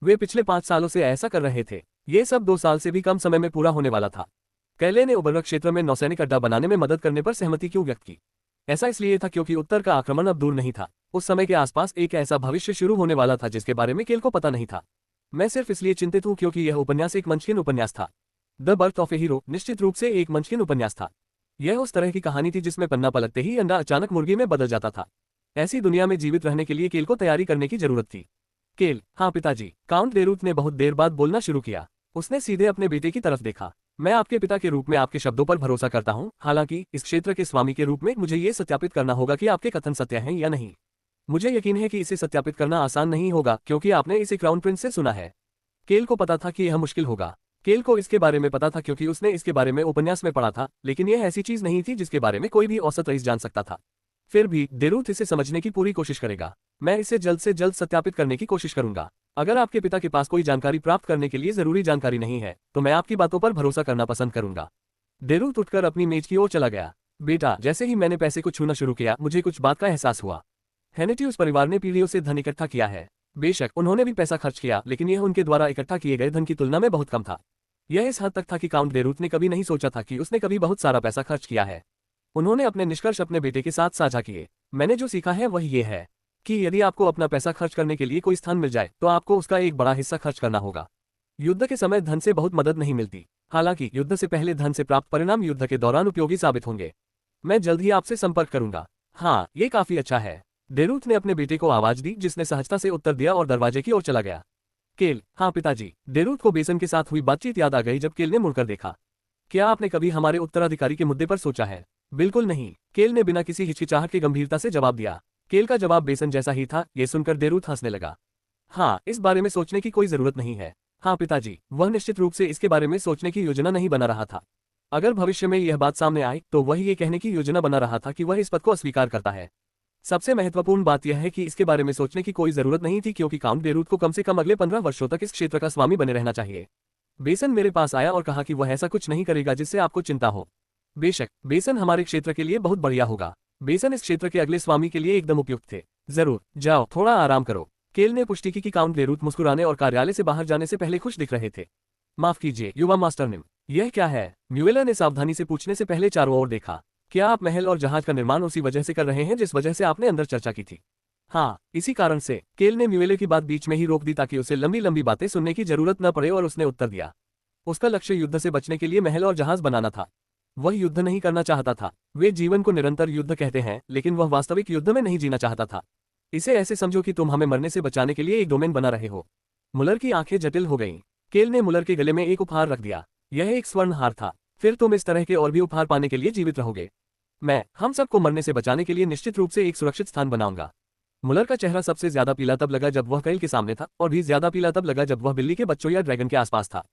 वे पिछले 5 सालों से ऐसा कर रहे थे। ये सब 2 साल से भी कम समय में पूरा होने वाला था। कैले ने उबरक क्षेत्र में नौसैनिक अड्डा बनाने में मदद करने पर सहमति क्यों व्यक्त की? ऐसा इसलिए था क्योंकि उत्तर का आक्रमण अब दूर नहीं था। उस समय के आसपास एक ऐसा भविष्य शुरू होने वाला था जिसके बारे में केल को पता नहीं था। मैं सिर्फ इसलिए चिंतित हूं क्योंकि यह उपन्यास एक मंचकीन उपन्यास था। The birth of A hero निश्चित रूप से एक मंचकीन उपन्यास था। यह उस तरह की कहानी थी जिसमें पन्ना पलटते ही अंडा अचानक मुर्गी में बदल जाता था। ऐसी दुनिया में जीवित रहने के लिए केल को तैयारी करने की जरूरत थी। केल, हाँ पिताजी। काउंट डेरूथ ने बहुत देर बाद बोलना शुरू किया। उसने सीधे अपने बेटे की तरफ देखा। मैं आपके पिता के रूप में आपके शब्दों पर भरोसा करता हूँ। हालांकि इस क्षेत्र के स्वामी के रूप में मुझे ये सत्यापित करना होगा कि आपके कथन सत्य हैं या नहीं। मुझे यकीन है कि इसे सत्यापित करना आसान नहीं होगा क्योंकि आपने इसे क्राउन प्रिंस से सुना है। केल को पता था कि यह मुश्किल होगा। केल को इसके बारे में पता था क्योंकि उसने इसके बारे में उपन्यास में पढ़ा था, लेकिन यह ऐसी चीज नहीं थी जिसके बारे में कोई भी औसत रईस जान सकता था। फिर भी डेरूथ इसे समझने की पूरी कोशिश करेगा। मैं इसे जल्द से जल्द सत्यापित करने की कोशिश करूंगा। अगर आपके पिता के पास कोई जानकारी प्राप्त करने के लिए जरूरी जानकारी नहीं है, तो मैं आपकी बातों पर भरोसा करना पसंद करूंगा। डेरूथ उठकर अपनी मेज की ओर चला गया। बेटा, जैसे ही मैंने पैसे को छूना शुरू किया, मुझे कुछ बात का एहसास हुआ। हेनेटियुस परिवार ने पीढ़ियों से धन इकट्ठा किया है। बेशक उन्होंने भी पैसा खर्च किया, लेकिन यह उनके द्वारा इकट्ठा किए गए धन की तुलना में बहुत कम था। यह इस हद तक था कि काउंट डेरूथ ने कभी नहीं सोचा था कि उसने कभी बहुत सारा पैसा खर्च किया है। उन्होंने अपने निष्कर्ष अपने बेटे के साथ साझा किए। मैंने जो सीखा है वह ये है कि यदि आपको अपना पैसा खर्च करने के लिए कोई स्थान मिल जाए तो आपको उसका एक बड़ा हिस्सा खर्च करना होगा। युद्ध के समय धन से बहुत मदद नहीं मिलती। हालांकि युद्ध से पहले धन से प्राप्त परिणाम युद्ध के दौरान उपयोगी साबित होंगे। मैं जल्द ही आपसे संपर्क करूंगा। हाँ, ये काफी अच्छा है। डेरूथ ने अपने बेटे को आवाज दी, जिसने सहजता से उत्तर दिया और दरवाजे की ओर चला गया। केल, हाँ पिताजी। डेरूथ को बेसन के साथ हुई बातचीत याद आ गई जब केल ने मुड़कर देखा। क्या आपने कभी हमारे उत्तराधिकारी के मुद्दे पर सोचा है? बिल्कुल नहीं, केल ने बिना किसी हिचकिचाहट की गंभीरता से जवाब दिया। केल का जवाब बेसन जैसा ही था। ये सुनकर डेरूथ हंसने लगा। हाँ, इस बारे में सोचने की कोई जरूरत नहीं है। हाँ पिताजी, वह निश्चित रूप से इसके बारे में सोचने की योजना नहीं बना रहा था। अगर भविष्य में यह बात सामने आए तो वह ये कहने की योजना बना रहा था कि वह इस पद को अस्वीकार करता है। सबसे महत्वपूर्ण बात यह है कि इसके बारे में सोचने की कोई जरूरत नहीं थी क्योंकि काउंट डेरूथ को कम से कम अगले 15 वर्षों तक इस क्षेत्र का स्वामी बने रहना चाहिए। बेसन मेरे पास आया और कहा कि वह ऐसा कुछ नहीं करेगा जिससे आपको चिंता हो। बेशक, बेसन हमारे क्षेत्र के लिए बहुत बढ़िया होगा। बेसन इस क्षेत्र के अगले स्वामी के लिए एकदम उपयुक्त थे। जरूर, जाओ थोड़ा आराम करो। केल ने पुष्टि की कि काउंट डेरूथ मुस्कुराने और कार्यालय से बाहर जाने से पहले खुश दिख रहे थे। माफ कीजिए युवा मास्टर निम, यह क्या है? म्यूएलर ने सावधानी से पूछने से पहले चारों ओर देखा। क्या आप महल और जहाज का निर्माण उसी वजह से कर रहे हैं जिस वजह से आपने अंदर चर्चा की थी? हाँ, इसी कारण से। केल ने म्यूएलर की बात बीच में ही रोक दी ताकि उसे लंबी लंबी बातें सुनने की जरूरत न पड़े और उसने उत्तर दिया। उसका लक्ष्य युद्ध से बचने के लिए महल और जहाज बनाना था। वह युद्ध नहीं करना चाहता था। वे जीवन को निरंतर युद्ध कहते हैं, लेकिन वह वास्तविक युद्ध में नहीं जीना चाहता था। इसे ऐसे समझो कि तुम हमें मरने से बचाने के लिए एक डोमेन बना रहे हो। मुलर की आंखें जटिल हो गईं। केल ने मुलर के गले में एक उपहार रख दिया। यह एक स्वर्ण हार था। फिर तुम इस तरह के और भी उपहार पाने के लिए जीवित रहोगे। मैं हम सबको मरने से बचाने के लिए निश्चित रूप से एक सुरक्षित स्थान बनाऊंगा। मुलर का चेहरा सबसे ज्यादा पीला तब लगा जब वह कैल के सामने था, और भी ज्यादा पीला तब लगा जब वह बिल्ली के बच्चों या ड्रैगन के आसपास था।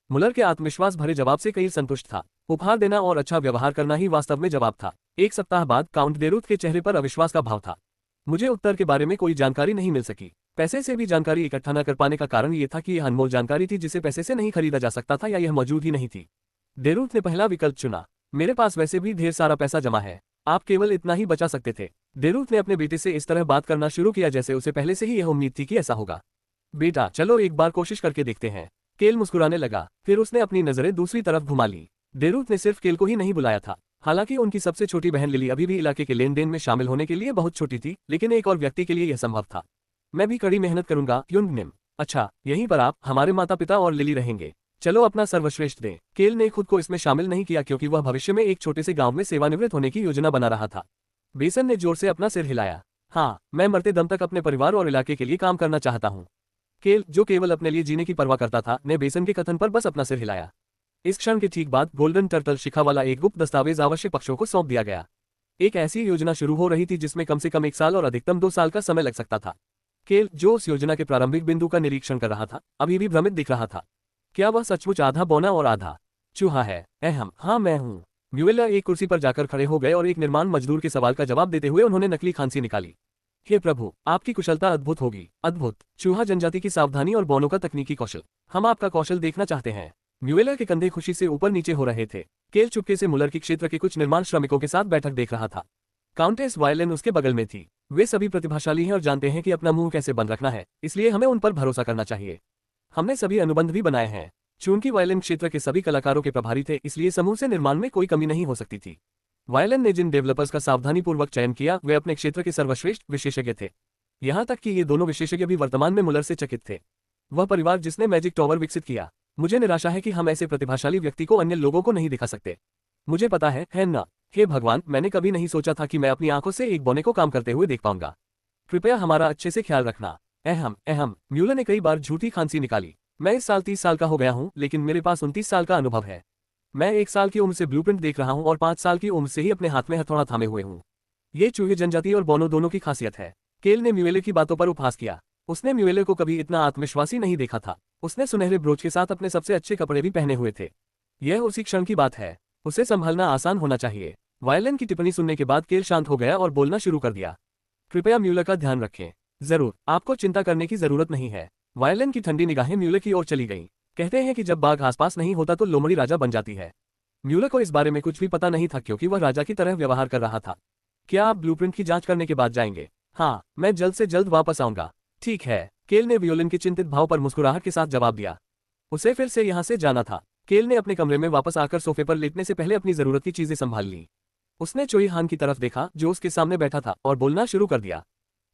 मुलर के आत्मविश्वास भरे जवाब से कैल संतुष्ट था। उपहार देना और अच्छा व्यवहार करना ही वास्तव में जवाब था। एक सप्ताह बाद काउंट डेरूथ के चेहरे पर अविश्वास का भाव था। मुझे उत्तर के बारे में कोई जानकारी नहीं मिल सकी। पैसे से भी जानकारी इकट्ठा न कर पाने का कारण यह था कि यह अनमोल जानकारी थी जिसे पैसे से नहीं खरीदा जा सकता था, या यह मौजूद ही नहीं थी। डेरूथ ने पहला विकल्प चुना। मेरे पास वैसे भी ढेर सारा पैसा जमा है, आप केवल इतना ही बचा सकते थे। डेरूथ ने अपने बेटे से इस तरह बात करना शुरू किया जैसे उसे पहले से ही यह उम्मीद थी कि ऐसा होगा। बेटा, चलो एक बार कोशिश करके देखते हैं। केल मुस्कुराने लगा। फिर उसने अपनी नजरें दूसरी तरफ घुमा ली। डेरूथ ने सिर्फ केल को ही नहीं बुलाया था। हालांकि उनकी सबसे छोटी बहन लिली अभी भी इलाके के लेन देन में शामिल होने के लिए बहुत छोटी थी, लेकिन एक और व्यक्ति के लिए यह संभव था। मैं भी कड़ी मेहनत करूंगा युंगनिम। अच्छा, यहीं पर आप, हमारे माता पिता और लिली रहेंगे। चलो अपना सर्वश्रेष्ठ दें। केल ने खुद को इसमें शामिल नहीं किया क्योंकि वह भविष्य में एक छोटे से गांव में सेवानिवृत्त होने की योजना बना रहा था। बेसन ने जोर से अपना सिर हिलाया। हाँ, मैं मरते दम तक अपने परिवार और इलाके के लिए काम करना चाहता हूँ। केल, जो केवल अपने लिए जीने की परवाह करता था, ने बेसन के कथन पर बस अपना सिर हिलाया। इस क्षण के ठीक बाद गोल्डन टर्टल शिखा वाला एक गुप्त दस्तावेज आवश्यक पक्षों को सौंप दिया गया। एक ऐसी योजना शुरू हो रही थी जिसमें कम से कम 1 साल और अधिकतम 2 साल का समय लग सकता था। केल, जो उस योजना के प्रारंभिक बिंदु का निरीक्षण कर रहा था, अभी भी भ्रमित दिख रहा था। क्या वह सचमुच आधा बौना और आधा चूहा है? अहम, हाँ मैं हूँ। म्यूएलर एक कुर्सी पर जाकर खड़े हो गए और एक निर्माण मजदूर के सवाल का जवाब देते हुए उन्होंने नकली खांसी निकाली। हे प्रभु, आपकी कुशलता अद्भुत होगी। अद्भुत। चूहा जनजाति की सावधानी और बौनों का तकनीकी कौशल। हम आपका कौशल देखना चाहते हैं। म्यूएलर के कंधे खुशी से ऊपर नीचे हो रहे थे। केल चुपके से मुलर के क्षेत्र के कुछ निर्माण श्रमिकों के साथ बैठक देख रहा था। काउंटेस वायलेन उसके बगल में थी। वे सभी प्रतिभाशाली हैं और जानते हैं कि अपना मुंह कैसे बंद रखना है, इसलिए हमें उन पर भरोसा करना चाहिए। हमने सभी अनुबंध भी बनाए हैं। चूंकि वायलेन क्षेत्र के सभी कलाकारों के प्रभारी थे, इसलिए समूह से निर्माण में कोई कमी नहीं हो सकती थी। वायलेन ने जिन डेवलपर्स का सावधानीपूर्वक चयन किया, वे अपने क्षेत्र के सर्वश्रेष्ठ विशेषज्ञ थे। यहाँ तक कि ये दोनों विशेषज्ञ भी वर्तमान में मुलर से चकित थे। वह परिवार जिसने मैजिक टॉवर विकसित किया। मुझे निराशा है कि हम ऐसे प्रतिभाशाली व्यक्ति को अन्य लोगों को नहीं दिखा सकते। मुझे पता है ना? हे भगवान, मैंने कभी नहीं सोचा था कि मैं अपनी आंखों से एक बौने को काम करते हुए देख पाऊंगा। कृपया हमारा अच्छे से ख्याल रखना। अहम। म्यूलर ने कई बार झूठी खांसी निकाली। मैं इस साल 30 साल का हो गया हूँ, लेकिन मेरे पास 29 साल का अनुभव है। मैं 1 साल की उम्र से ब्लूप्रिंट देख रहा हूँ और 5 साल की उम्र से ही अपने हाथ में हथौड़ा थामे हुए हूँ। ये चूहे जनजाति और बौनों दोनों की खासियत है। केल ने म्यूएलर की बातों पर उपहास किया। उसने म्यूएलर को कभी इतना आत्मविश्वासी नहीं देखा था। उसने सुनहरे ब्रोच के साथ अपने सबसे अच्छे कपड़े भी पहने हुए थे। यह उसी क्षण की बात है। उसे संभालना आसान होना चाहिए। वायलेन की टिप्पणी सुनने के बाद केल शांत हो गया और बोलना शुरू कर दिया। कृपया म्यूलर का ध्यान रखें। जरूर, आपको चिंता करने की जरूरत नहीं है। वायलेन की ठंडी निगाहें म्यूलर की ओर चली गईं। कहते हैं कि जब बाघ आसपास नहीं होता तो लोमड़ी राजा बन जाती है। म्यूलर को इस बारे में कुछ भी पता नहीं था क्योंकि वह राजा की तरह व्यवहार कर रहा था। क्या आप ब्लूप्रिंट की जांच करने के बाद जाएंगे? हाँ, मैं जल्द से जल्द वापस आऊंगा। ठीक है, केल ने वियोलिन के चिंतित भाव पर मुस्कुराहट के साथ जवाब दिया। उसे फिर से यहाँ से जाना था। केल ने अपने कमरे में वापस आकर सोफे पर लेटने से पहले अपनी जरूरत की चीजें संभाल ली। उसने चोई हान की तरफ देखा जो उसके सामने बैठा था और बोलना शुरू कर दिया।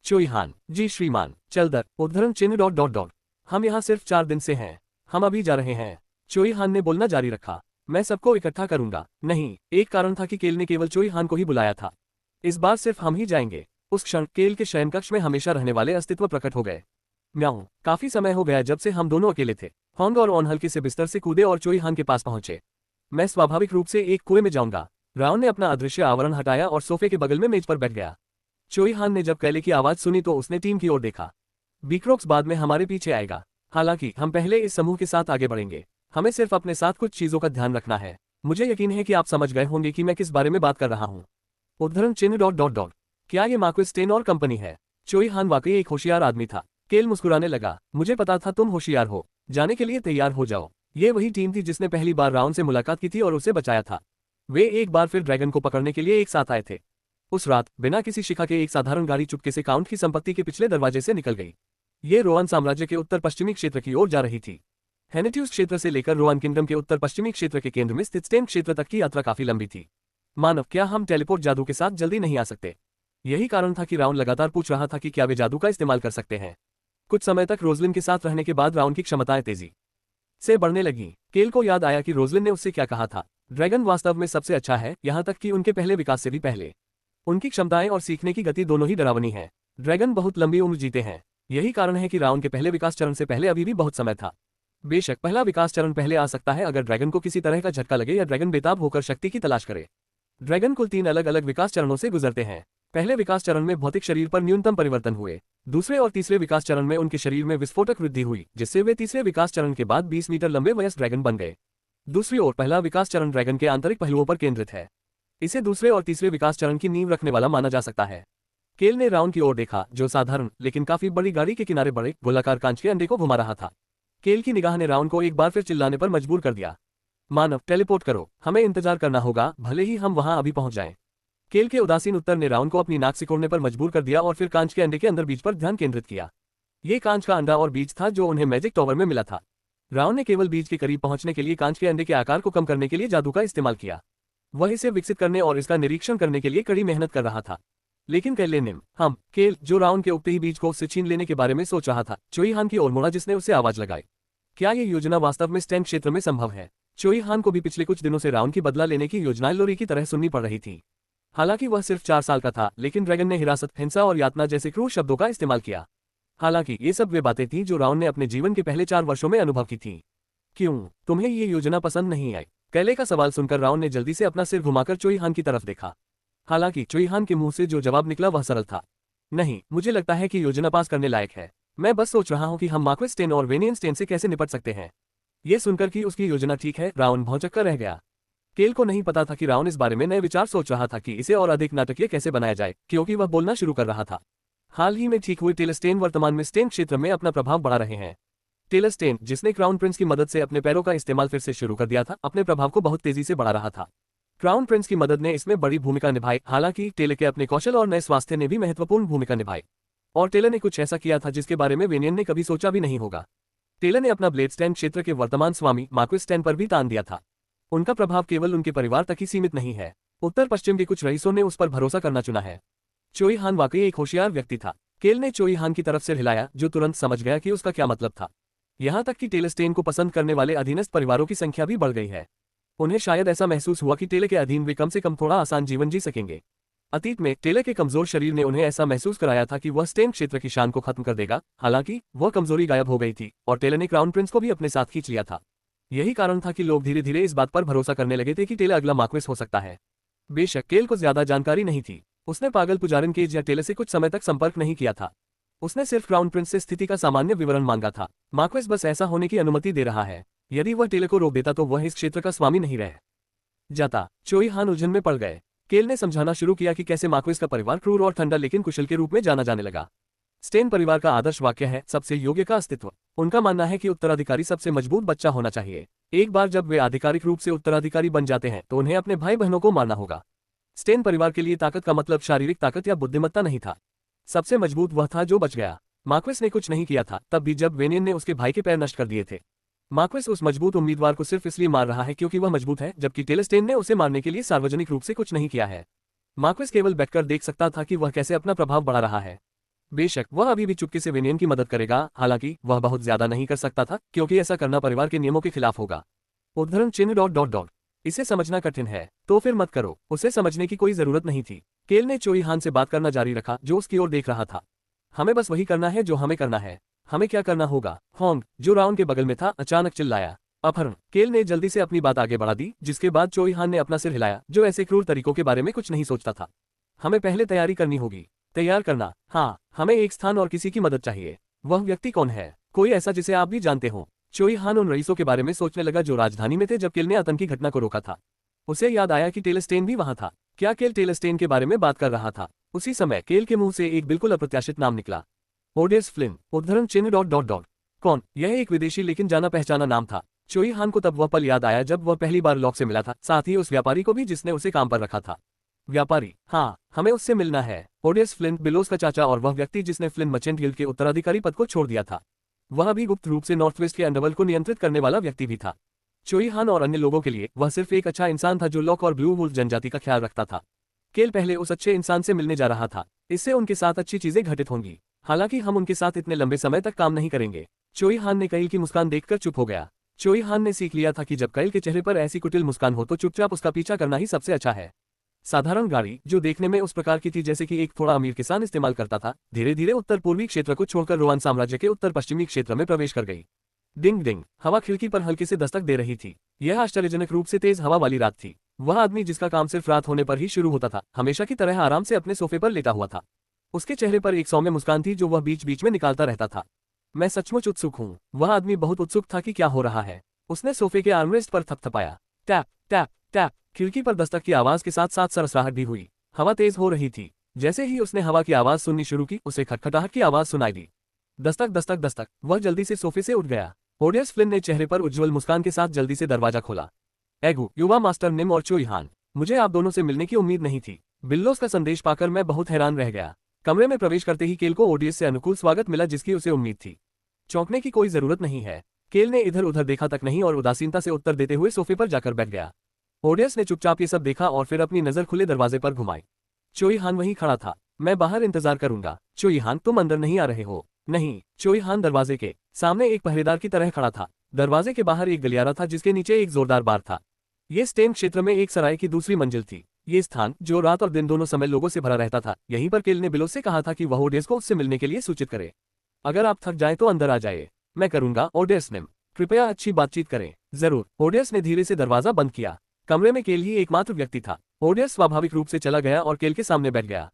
चोई हान, जी श्रीमान। चलदर उद्धरण चिन्ह ... हम यहाँ सिर्फ 4 दिन से हैं। हम अभी जा रहे हैं। चोई हान ने बोलना जारी रखा। मैं सबको इकट्ठा करूंगा। नहीं, एक कारण था कि केल ने केवल चोई हान को ही बुलाया था। इस बार सिर्फ हम ही जाएंगे। उस क्षण केल के शयनकक्ष में हमेशा रहने वाले अस्तित्व प्रकट हो गए। म्याऊं, काफी समय हो गया जब से हम दोनों अकेले थे। होंग और ओन हल्के से बिस्तर से कूदे और चोई हान के पास पहुंचे। मैं स्वाभाविक रूप से एक कुएं में जाऊंगा। राव ने अपना अदृश्य आवरण हटाया और सोफे के बगल में मेज पर बैठ गया। चोई हान ने जब कैले की आवाज सुनी तो उसने टीम की ओर देखा। बीक्रोक्स बाद में हमारे पीछे आएगा। हालांकि हम पहले इस समूह के साथ आगे बढ़ेंगे। हमें सिर्फ अपने साथ कुछ चीजों का ध्यान रखना है। मुझे यकीन है कि आप समझ गए होंगे कि मैं किस बारे में बात कर रहा हूँ। उद्धरण चिन्ह ... क्या ये मार्क्विस स्टेन और कंपनी है? चोई हान वाकई एक होशियार आदमी था। केल मुस्कुराने लगा। मुझे पता था तुम होशियार हो। जाने के लिए तैयार हो जाओ। ये वही टीम थी जिसने पहली बार राउन से मुलाकात की थी और उसे बचाया था। वे एक बार फिर ड्रैगन को पकड़ने के लिए एक साथ आए थे। उस रात बिना किसी शिखा के एक साधारण गाड़ी चुपके से काउंट की संपत्ति के पिछले दरवाजे से निकल गई। ये रोआन साम्राज्य के उत्तर पश्चिमी क्षेत्र की ओर जा रही थी। हेनेट्यूस क्षेत्र से लेकर रोआन किंगडम के उत्तर पश्चिमी क्षेत्र के केंद्र में स्थित स्टेन क्षेत्र तक की यात्रा काफी लंबी थी। मानव, क्या हम टेलीपोर्ट जादू के साथ जल्दी नहीं आ सकते? यही कारण था कि राउन लगातार पूछ रहा था कि क्या वे जादू का इस्तेमाल कर सकते हैं। कुछ समय तक रोजलिन के साथ रहने के बाद राउन की क्षमताएं तेजी से बढ़ने लगी। केल को याद आया कि रोजलिन ने उससे क्या कहा था, ड्रैगन वास्तव में सबसे अच्छा है, यहाँ तक कि उनके पहले विकास से भी पहले। उनकी क्षमताएं और सीखने की गति दोनों ही डरावनी है। ड्रैगन बहुत लंबी उम्र जीते हैं। यही कारण है कि राउन के पहले विकास चरण से पहले अभी भी बहुत समय था। बेशक पहला विकास चरण पहले आ सकता है अगर ड्रैगन को किसी तरह का झटका लगे या ड्रैगन बेताब होकर शक्ति की तलाश करे। ड्रैगन कुल 3 अलग अलग विकास चरणों से गुजरते हैं। पहले विकास चरण में भौतिक शरीर पर न्यूनतम परिवर्तन हुए। दूसरे और तीसरे विकास चरण में उनके शरीर में विस्फोटक वृद्धि हुई, जिससे वे तीसरे विकास चरण के बाद 20 मीटर लंबे वयस्क ड्रैगन बन गए। दूसरी ओर पहला विकास चरण ड्रैगन के आंतरिक पहलुओं पर केंद्रित है। इसे दूसरे और तीसरे विकास चरण की नींव रखने वाला माना जा सकता है। केल ने राउन की ओर देखा, जो साधारण लेकिन काफी बड़ी गाड़ी के किनारे बड़े गोलाकार कांच के अंडे को घुमा रहा था। केल की निगाह ने राउन को एक बार फिर चिल्लाने पर मजबूर कर दिया, मानव, टेलीपोर्ट करो, हमें इंतजार करना होगा, भले ही हम वहां अभी पहुंच जाएं। केल के उदासीन उत्तर ने राउन को अपनी नाक सिकोड़ने पर मजबूर कर दिया और फिर कांच के अंडे के अंदर बीज पर ध्यान केंद्रित किया। ये कांच का अंडा और बीज था जो उन्हें मैजिक टॉवर में मिला था। राउन ने केवल बीज के करीब पहुंचने के लिए कांच के अंडे के आकार को कम करने के लिए जादू का इस्तेमाल किया। वह इसे विकसित करने और इसका निरीक्षण करने के लिए कड़ी मेहनत कर रहा था। लेकिन केल, जो राउन के उगते ही बीज को उससे छीन लेने के बारे में सोच रहा था, चोई हान की ओर मुड़ा, जिसने उसे आवाज लगाई। क्या ये योजना वास्तव में स्टैन क्षेत्र में संभव है? चोई हान को भी पिछले कुछ दिनों से राउन की बदला लेने की योजनाएं लोरी की तरह सुननी पड़ रही थी। हालांकि वह सिर्फ 4 साल का था, लेकिन ड्रैगन ने हिरासत, हिंसा और यातना जैसे क्रूर शब्दों का इस्तेमाल किया। हालांकि ये सब वे बातें थीं जो राउन ने अपने जीवन के पहले 4 वर्षों में अनुभव की थीं। क्यों तुम्हें ये योजना पसंद नहीं आई? कैले का सवाल सुनकर राउन ने जल्दी से अपना सिर घुमाकर चोई हान की तरफ देखा। हालांकि चोई हान के मुंह से जो जवाब निकला वह सरल था, नहीं, मुझे लगता है कि योजना पास करने लायक है। मैं बस सोच रहा हूं कि हम मार्क्वेस स्टेन और वेनियन स्टेन से कैसे निपट सकते हैं। ये सुनकर कि उसकी योजना ठीक है, राउन भौंचक्कर रह गया। केल को नहीं पता था कि राउन इस बारे में नए विचार सोच रहा था कि इसे और अधिक नाटकीय कैसे बनाया जाए, क्योंकि वह बोलना शुरू कर रहा था। हाल ही में ठीक हुए टेलस्टेन वर्तमान में स्टेन क्षेत्र में अपना प्रभाव बढ़ा रहे हैं। टेलस्टेन, जिसने क्राउन प्रिंस की मदद से अपने पैरों का इस्तेमाल फिर से शुरू कर दिया था, अपने प्रभाव को बहुत तेजी से बढ़ा रहा था। क्राउन प्रिंस की मदद ने इसमें बड़ी भूमिका निभाई। हालांकि टेले के अपने कौशल और नए स्वास्थ्य ने भी महत्वपूर्ण भूमिका निभाई। और टेलर ने कुछ ऐसा किया था जिसके बारे में वेनियन ने कभी सोचा भी नहीं होगा। टेलर ने अपना ब्लेड स्टैन क्षेत्र के वर्तमान स्वामी मार्क्वेस स्टैन पर भी तान दिया था। उनका प्रभाव केवल उनके परिवार तक ही सीमित नहीं है, उत्तर पश्चिम के कुछ रईसों ने उस पर भरोसा करना चुना है। चोई हान वाकई एक होशियार व्यक्ति था। केल ने चोई हान की तरफ सिर हिलाया, जो तुरंत समझ गया कि उसका क्या मतलब था। यहाँ तक कि टेलस्टेन को पसंद करने वाले अधीनस्थ परिवारों की संख्या भी बढ़ गई है। उन्हें शायद ऐसा महसूस हुआ कि टेले के अधीन वे कम से कम थोड़ा आसान जीवन जी सकेंगे। अतीत में टेले के कमजोर शरीर ने उन्हें ऐसा महसूस कराया था कि वह स्टेन क्षेत्र की शान को खत्म कर देगा। हालांकि वह कमजोरी गायब हो गई थी और टेले ने क्राउन प्रिंस को भी अपने साथ खींच लिया था। यही कारण था कि लोग धीरे धीरे इस बात पर भरोसा करने लगे थे कि टेले अगला मार्क्वेस हो सकता है। बेशक केल को ज्यादा जानकारी नहीं थी। उसने पागल पुजारिन केज या टेले से कुछ समय तक संपर्क नहीं किया था। उसने सिर्फ क्राउन प्रिंस से स्थिति का सामान्य विवरण मांगा था। मार्क्वेस बस ऐसा होने की अनुमति दे रहा है। यदि वह टेले को रोक देता तो वह इस क्षेत्र का स्वामी नहीं रह जाता। चोई हान उलझन में पड़ गए। केल ने समझाना शुरू किया कि कैसे मार्क्वेस का परिवार क्रूर और ठंडा लेकिन कुशल के रूप में जाना जाने लगा। स्टेन परिवार का आदर्श वाक्य है, सबसे योग्य का अस्तित्व। उनका मानना है कि उत्तराधिकारी सबसे मजबूत बच्चा होना चाहिए। एक बार जब वे आधिकारिक रूप से उत्तराधिकारी बन जाते हैं तो उन्हें अपने भाई बहनों को मारना होगा। स्टेन परिवार के लिए ताकत का मतलब शारीरिक ताकत या बुद्धिमत्ता नहीं था। सबसे मजबूत वह था जो बच गया। मार्क्वेस ने कुछ नहीं किया था, तब भी जब वेनियन ने उसके भाई के पैर नष्ट कर दिए थे। मार्क्वेस उस मजबूत उम्मीदवार को सिर्फ इसलिए मार रहा है क्योंकि वह मजबूत है, जबकि टेलस्टेन ने उसे मारने के लिए सार्वजनिक रूप से कुछ नहीं किया है। मार्क्वेस केवल बैठकर देख सकता था कि वह कैसे अपना प्रभाव बढ़ा रहा है। बेशक वह अभी भी चुपके से वेनियन की मदद करेगा, हालांकि वह बहुत ज्यादा नहीं कर सकता था क्योंकि ऐसा करना परिवार के नियमों के खिलाफ होगा। उद्धरण चिन्ह ... इसे समझना कठिन है तो फिर मत करो। उसे समझने की कोई जरूरत नहीं थी। केल ने चोई हान से बात करना जारी रखा, जो उसकी ओर देख रहा था। हमें बस वही करना है जो हमें करना है। हमें क्या करना होगा? होंग, जो राउन के बगल में था, अचानक चिल्लाया। अपहरण। केल ने जल्दी से अपनी बात आगे बढ़ा दी, जिसके बाद चोई हान ने अपना सिर हिलाया, जो ऐसे क्रूर तरीकों के बारे में कुछ नहीं सोचता था। हमें पहले तैयारी करनी होगी। तैयार करना? हाँ, हमें एक स्थान और किसी की मदद चाहिए। वह व्यक्ति कौन है? कोई ऐसा जिसे आप भी जानते हो। चोई हान उन रईसों के बारे में सोचने लगा जो राजधानी में थे जब केल ने आतंकी घटना को रोका था। उसे याद आया कि टेलस्टेन भी वहां था। क्या केल टेलस्टेन के बारे में बात कर रहा था? उसी समय केल के मुंह से एक बिल्कुल अप्रत्याशित नाम निकला। ओडेस फ्लिन। उद्धरण चिन्ह ... कौन? यह एक विदेशी लेकिन जाना पहचाना नाम था। चोई हान को तब वह पल याद आया जब वह पहली बार लॉक से मिला था, साथ ही उस व्यापारी को भी जिसने उसे काम पर रखा था। व्यापारी, हाँ, हमें उससे मिलना है। ओडेस फ्लिंट बिलोस का चाचा और वह व्यक्ति जिसने फ्लिंट मर्चेंट गिल्ड के उत्तराधिकारी पद को छोड़ दिया था। वह भी गुप्त रूप से नॉर्थ वेस्ट के अंडरवर्ल्ड को नियंत्रित करने वाला व्यक्ति भी था। चोई हान और अन्य लोगों के लिए वह सिर्फ एक अच्छा इंसान था जो लॉक और ब्लू वुल्फ जनजाति का ख्याल रखता था। केल पहले उस अच्छे इंसान से मिलने जा रहा था, इससे उनके साथ अच्छी चीजें घटित होंगी। हालांकि हम उनके साथ इतने लंबे समय तक काम नहीं करेंगे। चोई हान ने कैल की मुस्कान देखकर चुप हो गया। चोई हान ने सीख लिया था कि जब कैल के चेहरे पर ऐसी कुटिल मुस्कान हो तो चुपचाप उसका पीछा करना ही सबसे अच्छा है। साधारण गाड़ी जो देखने में उस प्रकार की थी जैसे कि एक थोड़ा अमीर किसान इस्तेमाल करता था, धीरे धीरे उत्तर पूर्वी क्षेत्र को छोड़कर रोहन साम्राज्य के उत्तर पश्चिमी क्षेत्र में प्रवेश कर गई। डिंग डिंग, हवा खिड़की पर हल्के से दस्तक दे रही थी। यह आश्चर्यजनक रूप से तेज हवा वाली रात थी। वह आदमी जिसका काम सिर्फ रात होने पर ही शुरू होता था, हमेशा की तरह आराम से अपने सोफे पर लेटा हुआ था। उसके चेहरे पर एक सौम्य मुस्कान थी जो वह बीच बीच में निकालता रहता था। मैं सचमुच उत्सुक हूँ। वह आदमी बहुत उत्सुक था कि क्या हो रहा है। उसने सोफे के आर्मरेस्ट पर थपथपाया। टैप टैप टैप, खिड़की पर दस्तक की आवाज के साथ साथ सरसराहट भी हुई। हवा तेज हो रही थी। जैसे ही उसने हवा की आवाज सुननी शुरू की, उसे खटखटाहट की आवाज सुनाई दी। दस्तक दस्तक दस्तक। वह जल्दी से सोफे से उठ गया। ओडेस फ्लिन ने चेहरे पर उज्ज्वल मुस्कान के साथ जल्दी से दरवाजा खोला। एगू, युवा मास्टर निम और चोई हान, मुझे आप दोनों से मिलने की उम्मीद नहीं थी। बिल्लोस का संदेश पाकर मैं बहुत हैरान रह गया। कमरे में प्रवेश करते ही केल को ओडियस से अनुकूल स्वागत मिला जिसकी उसे उम्मीद थी। चौंकने की कोई जरूरत नहीं है। केल ने इधर उधर देखा तक नहीं और उदासीनता से उत्तर देते हुए सोफे पर जाकर बैठ गया। ओडियस ने चुपचाप ये सब देखा और फिर अपनी नजर खुले दरवाजे पर घुमाई। चोई हान वहीं खड़ा था। मैं बाहर इंतजार करूंगा। चोई हान, तुम अंदर नहीं आ रहे हो? नहीं। चोई हान दरवाजे के सामने एक पहरेदार की तरह खड़ा था। दरवाजे के बाहर एक गलियारा था जिसके नीचे एक जोरदार बार था। ये स्टेन क्षेत्र में एक सराय की दूसरी मंजिल थी। ये स्थान जो रात और दिन दोनों समय लोगों से भरा रहता था, यहीं पर केल ने बिलोस से कहा था कि वह ओडेस को उससे मिलने के लिए सूचित करे। अगर आप थक जाए तो अंदर आ जाए। मैं करूंगा, ओडेस ने। कृपया अच्छी बातचीत करें। जरूर। ओडेस ने धीरे से दरवाजा बंद किया। कमरे में केल ही एकमात्र व्यक्ति था। ओडेस स्वाभाविक रूप से चला गया और केल के सामने बैठ गया।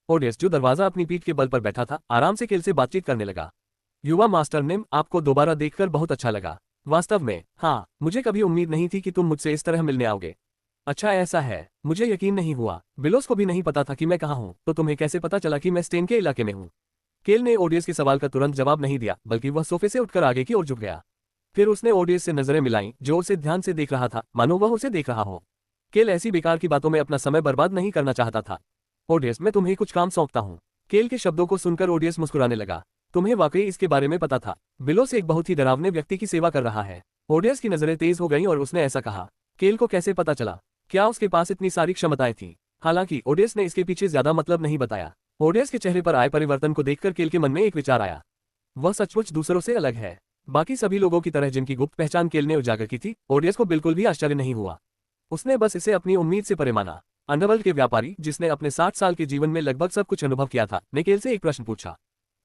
ओडेस, जो दरवाजा अपनी पीठ के बल पर बैठा था, आराम से केल से बातचीत करने लगा। युवा मास्टर निम, आपको दोबारा देखकर बहुत अच्छा लगा। वास्तव में, हाँ, मुझे कभी उम्मीद नहीं थी कि तुम मुझसे इस तरह मिलने आओगे। अच्छा ऐसा है, मुझे यकीन नहीं हुआ। बिलोस को भी नहीं पता था कि मैं कहाँ हूँ, तो तुम्हें कैसे पता चला कि मैं स्टेन के इलाके में हूँ? केल ने ओडियस के सवाल का तुरंत जवाब नहीं दिया, बल्कि वह सोफे से उठकर आगे की ओर झुक गया। फिर उसने ओडियस से नजरें मिलाईं, जो उसे ध्यान से देख रहा था, मानो वह उसे देख रहा हो। केल ऐसी बेकार की बातों में अपना समय बर्बाद नहीं करना चाहता था। ओडियस, मैं तुम्हें कुछ काम सौंपता हूँ। केल के शब्दों को सुनकर ओडियस मुस्कुराने लगा। तुम्हें वाकई इसके बारे में पता था? बिलोस एक बहुत ही डरावने व्यक्ति की सेवा कर रहा है। ओडियस की नजरें तेज हो गईं और उसने ऐसा कहा। केल को कैसे पता चला? क्या उसके पास इतनी सारी क्षमताएं थीं? हालांकि ओडियस ने इसके पीछे ज्यादा मतलब नहीं बताया। ओडियस के चेहरे पर आए परिवर्तन को देखकर केल के मन में एक विचार आया। वह सचमुच दूसरों से अलग है। बाकी सभी लोगों की तरह जिनकी गुप्त पहचान केल ने उजागर की थी, ओडियस को बिल्कुल भी आश्चर्य नहीं हुआ। उसने बस इसे अपनी उम्मीद से परे माना। अंडरवर्ल्ड के व्यापारी, जिसने अपने 60 साल के जीवन में लगभग सब कुछ अनुभव किया था, ने केल से एक प्रश्न पूछा।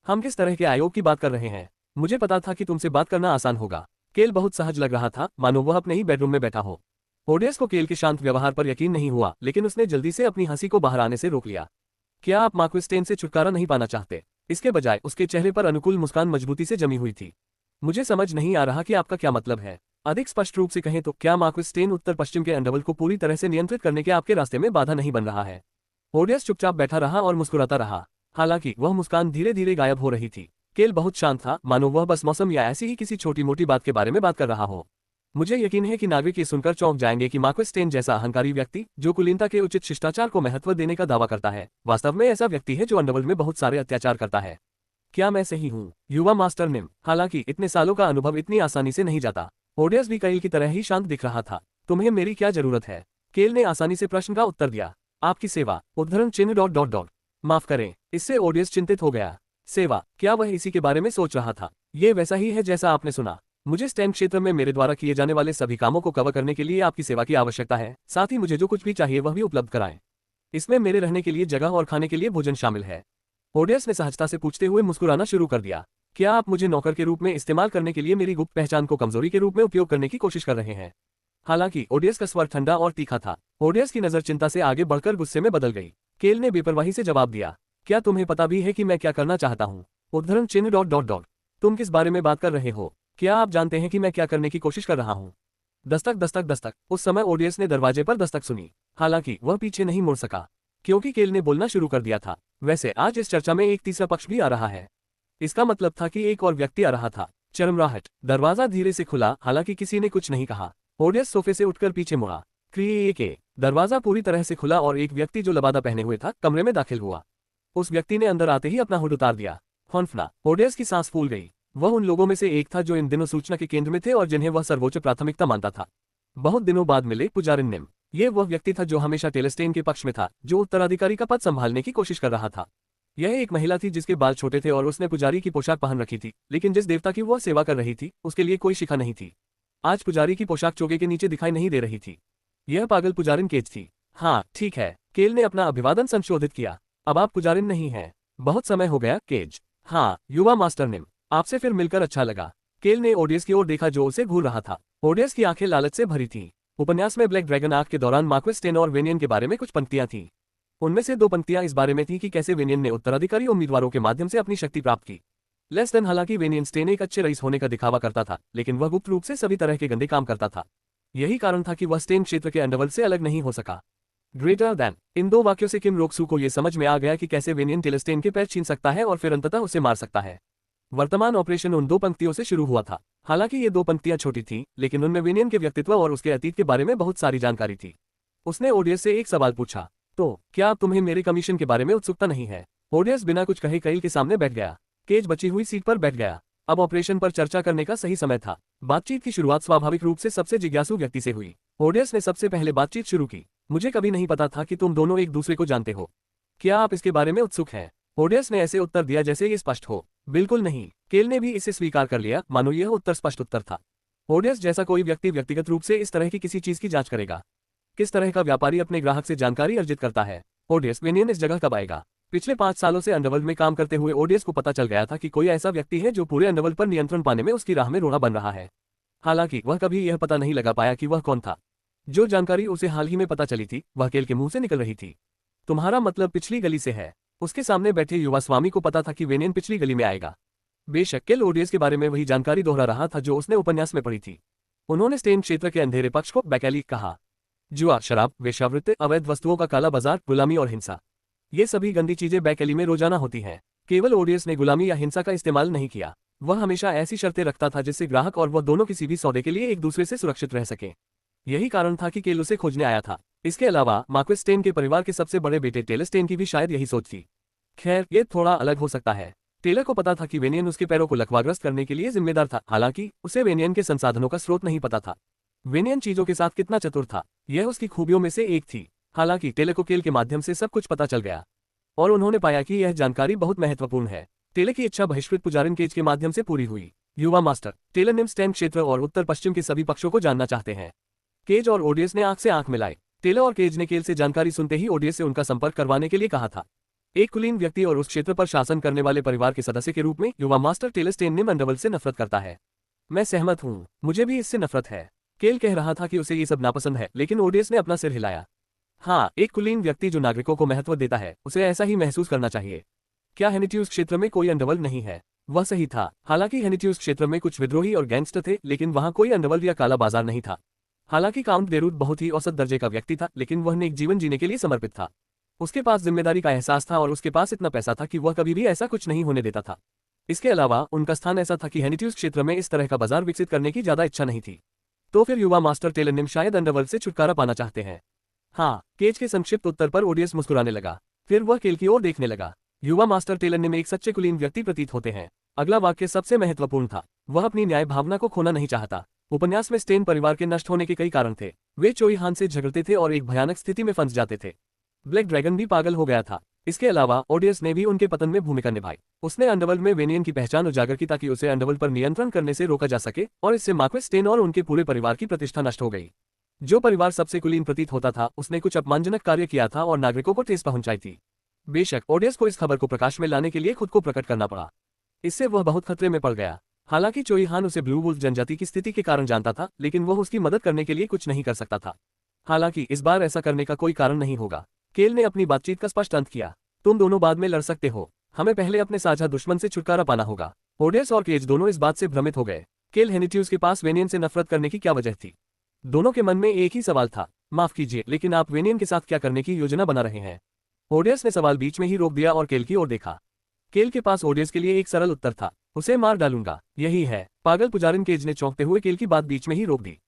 हम किस तरह के आयोग की बात कर रहे हैं? मुझे पता था कि तुमसे बात करना आसान होगा। केल बहुत सहज लग रहा था, मानो वह अपने ही बेडरूम में बैठा हो। ओडियस को केल के शांत व्यवहार पर यकीन नहीं हुआ, लेकिन उसने जल्दी से अपनी हंसी को बाहर आने से रोक लिया। क्या आप मार्क्विस स्टेन से छुटकारा नहीं पाना चाहते? इसके बजाय उसके चेहरे पर अनुकूल मुस्कान मजबूती से जमी हुई थी। मुझे समझ नहीं आ रहा कि आपका क्या मतलब है। अधिक स्पष्ट रूप से कहें तो क्या मार्क्विस स्टेन उत्तर पश्चिम के अंडरवर्ल्ड को पूरी तरह से नियंत्रित करने के आपके रास्ते में बाधा नहीं बन रहा है? ओडियस चुपचाप बैठा रहा और मुस्कुराता रहा। हालांकि वह मुस्कान धीरे धीरे गायब हो रही थी। केल बहुत शांत था, मानो वह बस मौसम या ऐसी ही किसी छोटी मोटी बात के बारे में बात कर रहा हो। मुझे यकीन है कि नागरिक ये सुनकर चौंक जाएंगे कि मार्क्विस स्टेन जैसा अहंकारी व्यक्ति, जो कुलीनता के उचित शिष्टाचार को महत्व देने का दावा करता है, वास्तव में ऐसा व्यक्ति है जो अंडरवर्ल्ड में बहुत सारे अत्याचार करता है। क्या मैं सही हूँ, युवा मास्टर निम? हालांकि इतने सालों का अनुभव इतनी आसानी से नहीं जाता। ओडियस भी कैल की तरह ही शांत दिख रहा था। तुम्हें मेरी क्या जरूरत है? केल ने आसानी से प्रश्न का उत्तर दिया। आपकी सेवा, उद्धरण चिन्ह डॉट डॉट डॉट। माफ करें। इससे ओडियस चिंतित हो गया। सेवा, क्या वह इसी के बारे में सोच रहा था? ये वैसा ही है जैसा आपने सुना। मुझे स्टेम क्षेत्र में मेरे द्वारा किए जाने वाले सभी कामों को कवर करने के लिए आपकी सेवा की आवश्यकता है। साथ ही मुझे जो कुछ भी चाहिए वह भी उपलब्ध कराएं। इसमें मेरे रहने के लिए जगह और खाने के लिए भोजन शामिल है। ओडियस ने सहजता से पूछते हुए मुस्कुराना शुरू कर दिया। क्या आप मुझे नौकर के रूप में इस्तेमाल करने के लिए मेरी गुप्त पहचान को कमजोरी के रूप में उपयोग करने की कोशिश कर रहे हैं? हालांकि ओडियस का स्वर ठंडा और तीखा था। ओडियस की नजर चिंता से आगे बढ़कर गुस्से में बदल गई। केल ने बेपरवाही से जवाब दिया। क्या तुम्हें पता भी है कि मैं क्या करना चाहता हूँ? उद्धरण चिन्ह डॉट डॉट डॉट। तुम किस बारे में बात कर रहे हो? क्या आप जानते हैं कि मैं क्या करने की कोशिश कर रहा हूँ? दस्तक दस्तक दस्तक। उस समय ओडियस ने दरवाजे पर दस्तक सुनी। हालांकि वह पीछे नहीं मुड़ सका, क्योंकि केल ने बोलना शुरू कर दिया था। वैसे आज इस चर्चा में एक तीसरा पक्ष भी आ रहा है। इसका मतलब था कि एक और व्यक्ति आ रहा था। चरमराहट। दरवाजा धीरे से खुला, हालांकि किसी ने कुछ नहीं कहा। ओडियस सोफे से उठकर पीछे मुड़ा। के दरवाजा पूरी तरह से खुला और एक व्यक्ति जो लबादा पहने हुए था कमरे में दाखिल हुआ। उस व्यक्ति ने अंदर आते ही अपना हुड उतार दिया। हौंफना। ओडियस की सांस फूल गई। वह उन लोगों में से एक था जो इन दिनों सूचना के केंद्र में थे और जिन्हें वह सर्वोच्च प्राथमिकता मानता था। बहुत दिनों बाद मिले पुजारिन निम। ये वह व्यक्ति था जो हमेशा टेलेस्टेन के पक्ष में था, जो उत्तराधिकारी का पद संभालने की कोशिश कर रहा था। यह एक महिला थी जिसके बाल छोटे थे और उसने पुजारी की पोशाक पहन रखी थी, लेकिन जिस देवता की वह सेवा कर रही थी उसके लिए कोई शिखा नहीं थी। आज पुजारी की पोशाक चोगे के नीचे दिखाई नहीं दे रही थी। यह पागल पुजारिन केज थी। हाँ ठीक है, केल ने अपना अभिवादन संशोधित किया। अब आप पुजारिन नहीं हैं। बहुत समय हो गया केज। हाँ युवा मास्टर निम, आपसे फिर मिलकर अच्छा लगा। केल ने ओडियस की ओर देखा जो उसे घूर रहा था। ओडियस की आंखें लालच से भरी थीं। उपन्यास में ब्लैक ड्रैगन आर्क के दौरान मार्क्वेस स्टेन और वेनियन के बारे में कुछ पंक्तियां थीं। उनमें से 2 पंक्तियां इस बारे में थीं कि कैसे वेनियन ने उत्तराधिकारी उम्मीदवारों के माध्यम से अपनी शक्ति प्राप्त की। Less than. हालांकि वेनियन स्टेन एक अच्छे रईस होने का दिखावा करता था, लेकिन वह गुप्त रूप से सभी तरह के गंदे काम करता था। यही कारण था कि वह स्टेन क्षेत्र के अंडरवर्ल्ड से अलग नहीं हो सका। Greater than. इन 2 वाक्यों से किम रोकसू को यह समझ में आ गया कि कैसे वेनियन टेलेस्टेन के पैर छीन सकता है और फिर अंततः उसे मार सकता है। वर्तमान ऑपरेशन उन 2 पंक्तियों से शुरू हुआ था। हालांकि ये 2 पंक्तियां छोटी थीं, लेकिन उनमें वेनियन के व्यक्तित्व और उसके अतीत के बारे में बहुत सारी जानकारी थी। उसने ओडियस से एक सवाल पूछा, तो क्या अब तुम्हें मेरे कमीशन के बारे में उत्सुकता नहीं है? ओडियस बिना कुछ कहे कैल के सामने बैठ गया। केज बची हुई सीट पर बैठ गया। अब ऑपरेशन पर चर्चा करने का सही समय था। बातचीत की शुरुआत स्वाभाविक रूप से सबसे जिज्ञासु व्यक्ति से हुई। ओडियस ने सबसे पहले बातचीत शुरू की। मुझे कभी नहीं पता था कि तुम दोनों एक दूसरे को जानते हो। क्या आप इसके बारे में उत्सुक हैं? ओडियस ने ऐसे उत्तर दिया जैसे ये स्पष्ट हो। बिल्कुल नहीं। केल ने भी इसे स्वीकार कर लिया, मानो यह उत्तर स्पष्ट उत्तर था। ओडियस जैसा कोई व्यक्ति व्यक्तिगत रूप से इस तरह की किसी चीज की जांच करेगा। किस तरह का व्यापारी अपने ग्राहक से जानकारी अर्जित करता है? ओडियस, वेनियन इस जगह कब आएगा? पिछले 5 सालों से अंडरवर्ल्ड में काम करते हुए ओडियस को पता चल गया था कि कोई ऐसा व्यक्ति है जो पूरे अंडरवर्ल्ड पर नियंत्रण पाने में उसकी राह में रोड़ा बन रहा है। हालांकि वह कभी यह पता नहीं लगा पाया कि वह कौन था। जो जानकारी उसे हाल ही में पता चली थी वह केल के मुंह से निकल रही थी। तुम्हारा मतलब पिछली गली से है? उसके सामने बैठे युवा स्वामी को पता था कि वेनियन पिछली गली में आएगा। बेशक केल ओडियस के बारे में वही जानकारी दोहरा रहा था जो उसने उपन्यास में पढ़ी थी। उन्होंने स्टेन क्षेत्र के अंधेरे पक्ष को बैकैली कहा। जुआ, शराब, वेश्यावृत्ति, अवैध वस्तुओं का काला बाजार, गुलामी और हिंसा, ये सभी गंदी चीजें बैकैली में रोजाना होती हैं। केवल ओडियस ने गुलामी या हिंसा का इस्तेमाल नहीं किया। वह हमेशा ऐसी शर्तें रखता था जिससे ग्राहक और वह दोनों किसी भी सौदे के लिए एक दूसरे से सुरक्षित रह सके। यही कारण था कि केल उसे खोजने आया था। इसके अलावा मार्क्वेस स्टेन के परिवार के सबसे बड़े बेटे टेलर स्टेन की भी शायद यही सोच थी। खैर, ये थोड़ा अलग हो सकता है। टेलर को पता था कि वेनियन उसके पैरों को लकवाग्रस्त करने के लिए जिम्मेदार था। हालांकि उसे वेनियन के संसाधनों का स्रोत नहीं पता था। वेनियन चीजों के साथ कितना चतुर था, यह उसकी खूबियों में से एक थी। हालांकि टेलर को केल के माध्यम से सब कुछ पता चल गया और उन्होंने पाया कि यह जानकारी बहुत महत्वपूर्ण है। टेलर की इच्छा बहिष्कृत पुजारिन केज के माध्यम से पूरी हुई। युवा मास्टर, टेलर निम स्टेन क्षेत्र और उत्तर पश्चिम के सभी पक्षों को जानना चाहते हैं। केज और ओडियस ने आंख से आंख मिलाई। टेलर और केज ने केल से जानकारी सुनते ही ओडियस से उनका संपर्क करवाने के लिए कहा था। एक कुलीन व्यक्ति और उस क्षेत्र पर शासन करने वाले परिवार के सदस्य के रूप में युवा मास्टर टेलर स्टेन निम अंडरवर्ल्ड से नफरत करता है। मैं सहमत हूँ, मुझे भी इससे नफरत है। केल कह रहा था कि उसे ये सब नापसंद है, लेकिन ओडियस ने अपना सिर हिलाया। हाँ, एक कुलीन व्यक्ति जो नागरिकों को महत्व देता है उसे ऐसा ही महसूस करना चाहिए। क्या हेनिट्यूज क्षेत्र में कोई अंडरवर्ल्ड नहीं है? वह सही था। हालांकि हेनिट्यूज क्षेत्र में कुछ विद्रोही और गैंगस्टर थे, लेकिन वहां कोई अंडरवर्ल्ड या काला बाजार नहीं था। हालांकि काउंट डेरूट बहुत ही औसत दर्जे का व्यक्ति था, लेकिन वह नेक जीवन जीने के लिए समर्पित था। उसके पास जिम्मेदारी का एहसास था और उसके पास इतना पैसा था कि वह कभी भी ऐसा कुछ नहीं होने देता था। इसके अलावा उनका स्थान ऐसा था कि हेनिट्यूज क्षेत्र में इस तरह का बाजार विकसित करने की ज्यादा इच्छा नहीं थी। तो फिर युवा मास्टर टेलर निम शायद अंडरवर्ल्ड से छुटकारा पाना चाहते हैं। हाँ, केज के संक्षिप्त उत्तर पर ओडियस मुस्कुराने लगा। फिर वह केल की ओर देखने लगा। युवा मास्टर टेलर निम एक सच्चे कुलीन व्यक्ति प्रतीत होते हैं। अगला वाक्य सबसे महत्वपूर्ण था। वह अपनी न्याय भावना को खोना नहीं चाहता। उपन्यास में स्टेन परिवार के नष्ट होने के कई कारण थे। वे चोई हान से झगड़ते थे और एक भयानक स्थिति में फंस जाते थे। ब्लैक ड्रैगन भी पागल हो गया था। इसके अलावा ओडियस ने भी उनके पतन में भूमिका निभाई। उसने अंडरवर्ल्ड में वेनियन की पहचान उजागर की ताकि उसे अंडरवर्ल्ड पर नियंत्रण करने से रोका जा सके, और इससे मार्क्वेस स्टेन और उनके पूरे परिवार की प्रतिष्ठा नष्ट हो गई। जो परिवार सबसे कुलीन प्रतीत होता था उसने कुछ अपमानजनक कार्य किया था और नागरिकों को ठेस पहुंचाई थी। बेशक ओडियस को इस खबर को प्रकाश में लाने के लिए खुद को प्रकट करना पड़ा। इससे वह बहुत खतरे में पड़ गया। हालांकि चोई हान उसे ब्लू वुल्फ जनजाति की स्थिति के कारण जानता था, लेकिन वह उसकी मदद करने के लिए कुछ नहीं कर सकता था। हालांकि इस बार ऐसा करने का कोई कारण नहीं होगा। केल ने अपनी बातचीत का स्पष्ट अंत किया। तुम दोनों बाद में लड़ सकते हो, हमें पहले अपने साझा दुश्मन से छुटकारा पाना होगा। ओडियस और केज दोनों इस बात से भ्रमित हो गए। केल हेनिट्यूज के पास वेनियन से नफरत करने की क्या वजह थी? दोनों के मन में एक ही सवाल था, माफ कीजिए, लेकिन आप वेनियन के साथ क्या करने की योजना बना रहे हैं? ओडियस ने सवाल बीच में ही रोक दिया और केल की ओर देखा। केल के पास ओडियस के लिए एक सरल उत्तर था। उसे मार डालूंगा। यही है। पागल पुजारिन, केज ने चौंकते हुए केल की बात बीच में ही रोक दी।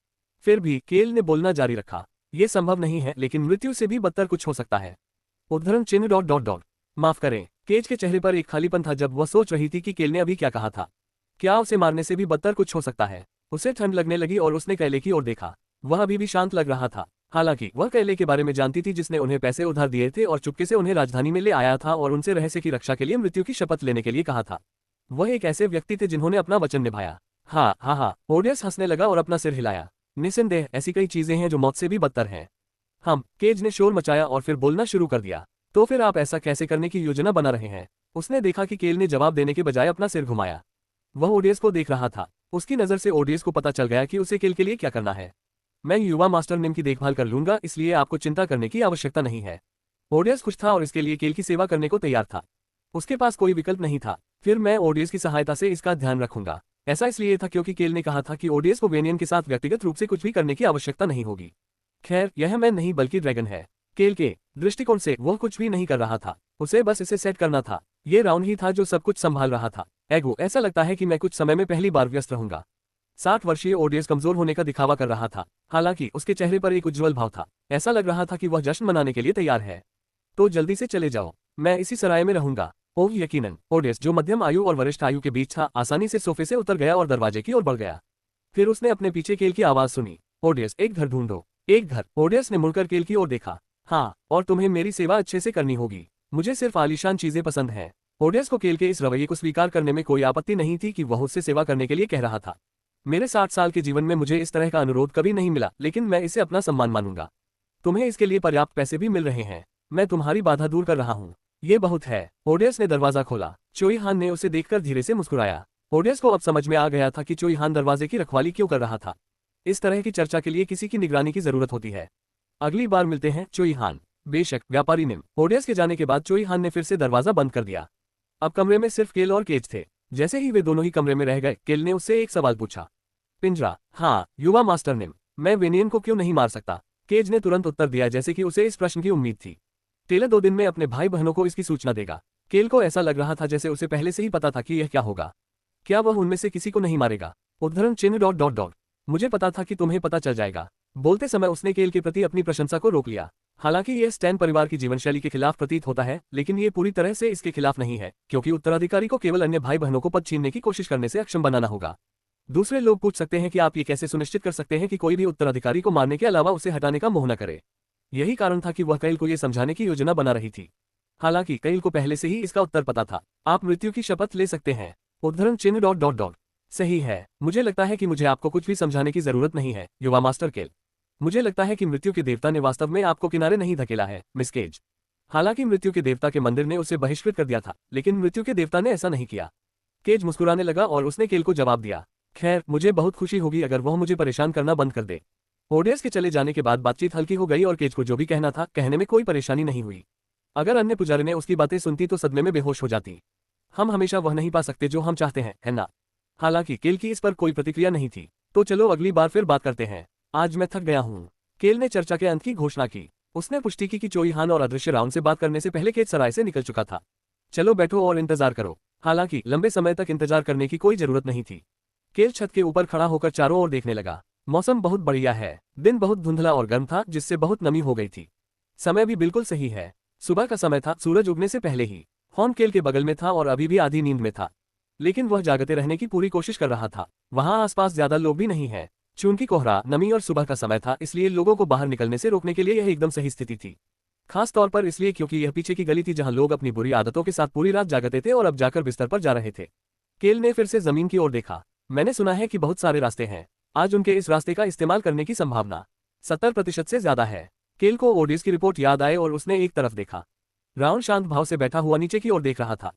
फिर भी केल ने बोलना जारी रखा। ये संभव नहीं है, लेकिन मृत्यु से भी बदतर कुछ हो सकता है। उद्धरण चिन्ह डॉट डॉट डॉट। माफ करें। केज के चेहरे पर एक खालीपन था जब वह सोच रही थी कि केल ने अभी क्या कहा था। क्या उसे मारने से भी बदतर कुछ हो सकता है? उसे ठंड लगने लगी और उसने कैले की ओर देखा। वह अभी भी शांत लग रहा था। हालांकि वह कैले के बारे में जानती थी, जिसने उन्हें पैसे उधार दिए थे और चुपके से उन्हें राजधानी में ले आया था और उनसे रहस्य की रक्षा के लिए मृत्यु की शपथ लेने के लिए कहा था। वह एक ऐसे व्यक्ति थे जिन्होंने अपना वचन निभाया। हाँ हाँ हाँ, ओडियस हंसने लगा और अपना सिर हिलाया। निस्संदेह ऐसी कई चीजें हैं जो मौत से भी बदतर हैं। हम, केज ने शोर मचाया और फिर बोलना शुरू कर दिया। तो फिर आप ऐसा कैसे करने की योजना बना रहे हैं? उसने देखा कि केल ने जवाब देने के बजाय अपना सिर घुमाया। वह ओडियस को देख रहा था। उसकी नजर से ओडियस को पता चल गया कि उसे केल के लिए क्या करना है। मैं युवा मास्टर निम की देखभाल कर लूंगा, इसलिए आपको चिंता करने की आवश्यकता नहीं है। ओडियस खुश था और इसके लिए केल की सेवा करने को तैयार था। उसके पास कोई विकल्प नहीं था। फिर मैं ओडियस की सहायता से इसका ध्यान रखूंगा। ऐसा इसलिए था क्योंकि केल ने कहा था कि ओडियस को वेनियन के साथ व्यक्तिगत रूप से कुछ भी करने की आवश्यकता नहीं होगी। खैर, यह मैं नहीं बल्कि ड्रैगन है। केल के दृष्टिकोण से वह कुछ भी नहीं कर रहा था। उसे बस इसे सेट करना था। ये राउंड ही था जो सब कुछ संभाल रहा था। एगो, ऐसा लगता है कि मैं कुछ समय में पहली बार व्यस्त रहूंगा। 60 वर्षीय ओडियस कमजोर होने का दिखावा कर रहा था। हालांकि उसके चेहरे पर एक उज्ज्वल भाव था। ऐसा लग रहा था कि वह जश्न मनाने के लिए तैयार है। तो जल्दी से चले जाओ, मैं इसी सराय में रहूंगा। ओह यकीनन। ओडियस, जो मध्यम आयु और वरिष्ठ आयु के बीच था, आसानी से सोफे से उतर गया और दरवाजे की ओर बढ़ गया। फिर उसने अपने पीछे केल की आवाज सुनी। ओडियस, एक घर ढूंढो। एक घर। ओडियस ने मुड़कर केल की ओर देखा। हाँ, और तुम्हें मेरी सेवा अच्छे से करनी होगी। मुझे सिर्फ आलीशान चीजें पसंद हैं। ओडियस को केल के इस रवैये को स्वीकार करने में कोई आपत्ति नहीं थी कि वह उससे सेवा करने के लिए कह रहा था। मेरे 60 साल के जीवन में मुझे इस तरह का अनुरोध कभी नहीं मिला, लेकिन मैं इसे अपना सम्मान मानूंगा। तुम्हें इसके लिए पर्याप्त पैसे भी मिल रहे हैं। मैं तुम्हारी बाधा दूर कर रहा हूँ। ये बहुत है। ओडियस ने दरवाजा खोला। चोई हान ने उसे देखकर धीरे से मुस्कुराया। ओडियस को अब समझ में आ गया था कि चोई हान दरवाजे की रखवाली क्यों कर रहा था। इस तरह की चर्चा के लिए किसी की निगरानी की जरूरत होती है। अगली बार मिलते हैं, चोई हान। बेशक, व्यापारी निम। ओडियस के जाने के बाद चोई हान ने फिर से दरवाजा बंद कर दिया। अब कमरे में सिर्फ केल और केज थे। जैसे ही वे दोनों ही कमरे में रह गए, केल ने उससे एक सवाल पूछा। पिंजरा। हाँ, युवा मास्टर निम। मैं वेनियन को क्यों नहीं मार सकता? केज ने तुरंत उत्तर दिया, जैसे कि उसे इस प्रश्न की उम्मीद थी। टेलर 2 दिन में अपने भाई बहनों को इसकी सूचना देगा। केल को ऐसा लग रहा था जैसे उसे पहले से ही पता था कि यह क्या होगा। क्या वह उनमें से किसी को नहीं मारेगा? उद्धरण चिन्ह डॉट डॉट डॉट। मुझे पता था कि तुम्हें पता चल जाएगा। बोलते समय उसने केल के प्रति अपनी प्रशंसा को रोक लिया। हालांकि यह स्टैन परिवार की जीवनशैली के खिलाफ प्रतीत होता है, लेकिन ये पूरी तरह से इसके खिलाफ नहीं है, क्योंकि उत्तराधिकारी को केवल अन्य भाई बहनों को पद छीनने की कोशिश करने से अक्षम बनाना होगा। दूसरे लोग पूछ सकते हैं कि आप ये कैसे सुनिश्चित कर सकते हैं कि कोई भी उत्तराधिकारी को मारने के अलावा उसे हटाने का मोह न करे। यही कारण था कि वह कैल को यह समझाने की योजना बना रही थी। हालांकि कैल को पहले से ही इसका उत्तर पता था। आप मृत्यु की शपथ ले सकते हैं। उद्धरण चिन्ह डॉट डॉट डॉट। सही है। मुझे लगता है कि मुझे आपको कुछ भी समझाने की जरूरत नहीं है, युवा मास्टर केल। मुझे लगता है कि मृत्यु के देवता ने वास्तव में आपको किनारे नहीं धकेला है, मिस केज। हालांकि मृत्यु के देवता के मंदिर ने उसे बहिष्कृत कर दिया था, लेकिन मृत्यु के देवता ने ऐसा नहीं किया। केज मुस्कुराने लगा और उसने केल को जवाब दिया। खैर, मुझे बहुत खुशी होगी अगर वह मुझे परेशान करना बंद कर दे। ओडियस के चले जाने के बाद बातचीत हल्की हो गई और केज को जो भी कहना था कहने में कोई परेशानी नहीं हुई। अगर अन्य पुजारी ने उसकी बातें सुनती तो सदमे में बेहोश हो जाती। हम हमेशा वह नहीं पा सकते जो हम चाहते हैं, है ना? हालांकि केल की इस पर कोई प्रतिक्रिया नहीं थी। तो चलो अगली बार फिर बात करते हैं। आज मैं थक गया हूँ। केल ने चर्चा के अंत की घोषणा की। उसने पुष्टि की कि चोई हान और अदृश्य राउंड से बात करने से पहले केज सराय से निकल चुका था। चलो बैठो और इंतजार करो। हालांकि लंबे समय तक इंतजार करने की कोई जरूरत नहीं थी। केल छत के ऊपर खड़ा होकर चारों ओर देखने लगा। मौसम बहुत बढ़िया है। दिन बहुत धुंधला और गर्म था, जिससे बहुत नमी हो गई थी। समय भी बिल्कुल सही है। सुबह का समय था, सूरज उगने से पहले ही। हॉर्न केल के बगल में था और अभी भी आधी नींद में था, लेकिन वह जागते रहने की पूरी कोशिश कर रहा था। वहां आसपास ज्यादा लोग भी नहीं है। चूंकि कोहरा, नमी और सुबह का समय था, इसलिए लोगों को बाहर निकलने से रोकने के लिए यह एकदम सही स्थिति थी। खास तौर पर इसलिए क्योंकि यह पीछे की गली थी जहां लोग अपनी बुरी आदतों के साथ पूरी रात जागते थे और अब जाकर बिस्तर पर जा रहे थे। केल ने फिर से जमीन की ओर देखा। मैंने सुना है कि बहुत सारे रास्ते हैं। आज उनके इस रास्ते का इस्तेमाल करने की संभावना 70% से ज्यादा है। केल को ओडियस की रिपोर्ट याद आए और उसने एक तरफ देखा। राउंड शांत भाव से बैठा हुआ नीचे की ओर देख रहा था।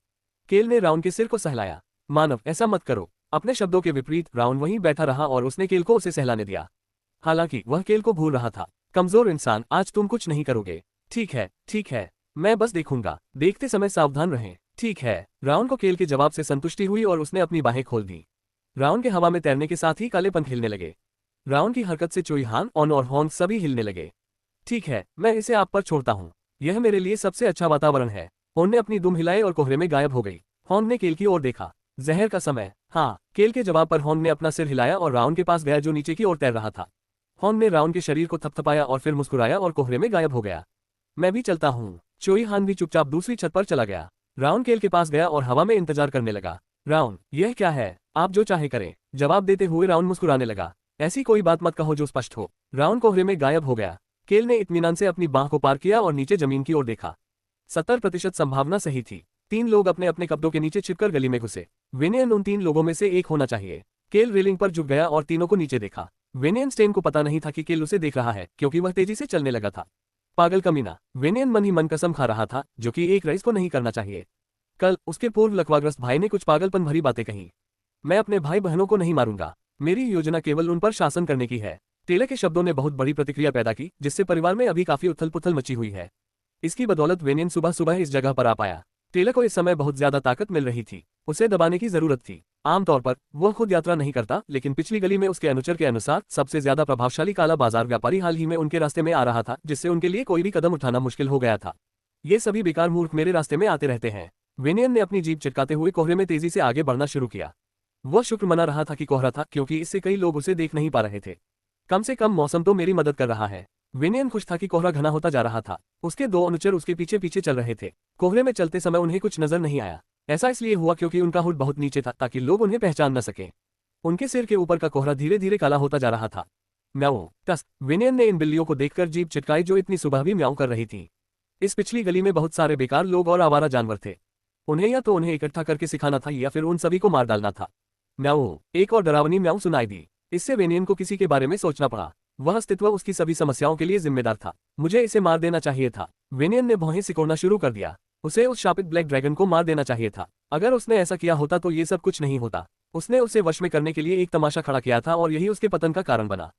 केल ने राउंड के सिर को सहलाया। मानव, ऐसा मत करो। अपने शब्दों के विपरीत राउंड वहीं बैठा रहा और उसने केल को उसे सहलाने दिया। हालांकि वह केल को भूल रहा था। कमजोर इंसान, आज तुम कुछ नहीं करोगे। ठीक है, ठीक है, मैं बस देखूंगा। देखते समय सावधान रहें। ठीक है। राउंड को केल के जवाब से संतुष्टि हुई और उसने अपनी बाहें खोल दी। राउंड के हवा में तैरने के साथ ही काले पंख हिलने लगे। राउंड की हरकत से चोई हान, ऑन और हॉर्न सभी हिलने लगे। ठीक है, मैं इसे आप पर छोड़ता हूँ। यह मेरे लिए सबसे अच्छा वातावरण है। हॉर्न ने अपनी दुम हिलाए और कोहरे में गायब हो गई। हॉर्न ने केल की ओर देखा। जहर का समय। हाँ, केल के जवाब पर हॉर्न ने अपना सिर हिलाया और राउंड के पास गया जो नीचे की ओर तैर रहा था। हॉर्न ने राउंड के शरीर को थपथपाया और फिर मुस्कुराया और कोहरे में गायब हो गया। मैं भी चलता हूँ। चोई हान भी चुपचाप दूसरी छत पर चला गया। राउंड केल के पास गया और हवा में इंतजार करने लगा। राउंड, यह क्या है? आप जो चाहे करें, जवाब देते हुए राउंड मुस्कुराने लगा। ऐसी कोई बात मत कहो जो स्पष्ट हो। राउंड कोहरे में गायब हो गया। केल ने इत्मीनान से अपनी बाह को पार किया और नीचे जमीन की ओर देखा। 70% संभावना सही थी। 3 लोग अपने अपने कपड़ों के नीचे छिपकर गली में घुसे। विनियन उन 3 लोगों में से एक होना चाहिए। केल रेलिंग पर झुक गया और तीनों को नीचे देखा। विनियन स्टेन को पता नहीं था कि केल उसे देख रहा है क्योंकि वह तेजी से चलने लगा था। पागल कमीना, विनियन मन ही मन कसम खा रहा था, जो कि एक रईस को नहीं करना चाहिए। कल उसके पूर्व लकवाग्रस्त भाई ने कुछ पागलपन भरी बातें कही। मैं अपने भाई बहनों को नहीं मारूंगा। मेरी योजना केवल उन पर शासन करने की है। टेलर के शब्दों ने बहुत बड़ी प्रतिक्रिया पैदा की, जिससे परिवार में अभी काफी उथल पुथल मची हुई है। इसकी बदौलत वेनियन सुबह सुबह इस जगह पर आ पाया। टेलर को इस समय बहुत ज्यादा ताकत मिल रही थी। उसे दबाने की जरूरत थी। आमतौर पर वह खुद यात्रा नहीं करता, लेकिन पिछली गली में उसके अनुचर के अनुसार सबसे ज्यादा प्रभावशाली काला बाजार व्यापारी हाल ही में उनके रास्ते में आ रहा था, जिससे उनके लिए कोई भी कदम उठाना मुश्किल हो गया था। ये सभी बेकार मूर्ख मेरे रास्ते में आते रहते हैं। वेनियन ने अपनी जीप चिटकाते हुए कोहरे में तेजी से आगे बढ़ना शुरू किया। वह शुक्र मना रहा था कि कोहरा था, क्योंकि इससे कई लोग उसे देख नहीं पा रहे थे। कम से कम मौसम तो मेरी मदद कर रहा है। विनियन खुश था कि कोहरा घना होता जा रहा था। उसके 2 अनुचर उसके पीछे पीछे चल रहे थे। कोहरे में चलते समय उन्हें कुछ नजर नहीं आया। ऐसा इसलिए हुआ क्योंकि उनका हुड बहुत नीचे था, ताकि लोग उन्हें पहचान न सके। उनके सिर के ऊपर का कोहरा धीरे धीरे काला होता जा रहा था। म्याऊ टस, विनियन ने इन बिल्लियों को देखकर जीप चिटकाई जो इतनी सुबह भी म्याऊ कर रही थी। इस पिछली गली में बहुत सारे बेकार लोग और आवारा जानवर थे। उन्हें या तो उन्हें इकट्ठा करके सिखाना था या फिर उन सभी को मार डालना था। म्याऊ, एक और डरावनी म्याऊ सुनाई दी। इससे वेनियन को किसी के बारे में सोचना पड़ा। वह अस्तित्व उसकी सभी समस्याओं के लिए जिम्मेदार था। मुझे इसे मार देना चाहिए था। वेनियन ने भौहें सिकोड़ना शुरू कर दिया। उसे उस शापित ब्लैक ड्रैगन को मार देना चाहिए था। अगर उसने ऐसा किया होता तो ये सब कुछ नहीं होता। उसने उसे वश में करने के लिए एक तमाशा खड़ा किया था और यही उसके पतन का कारण बना।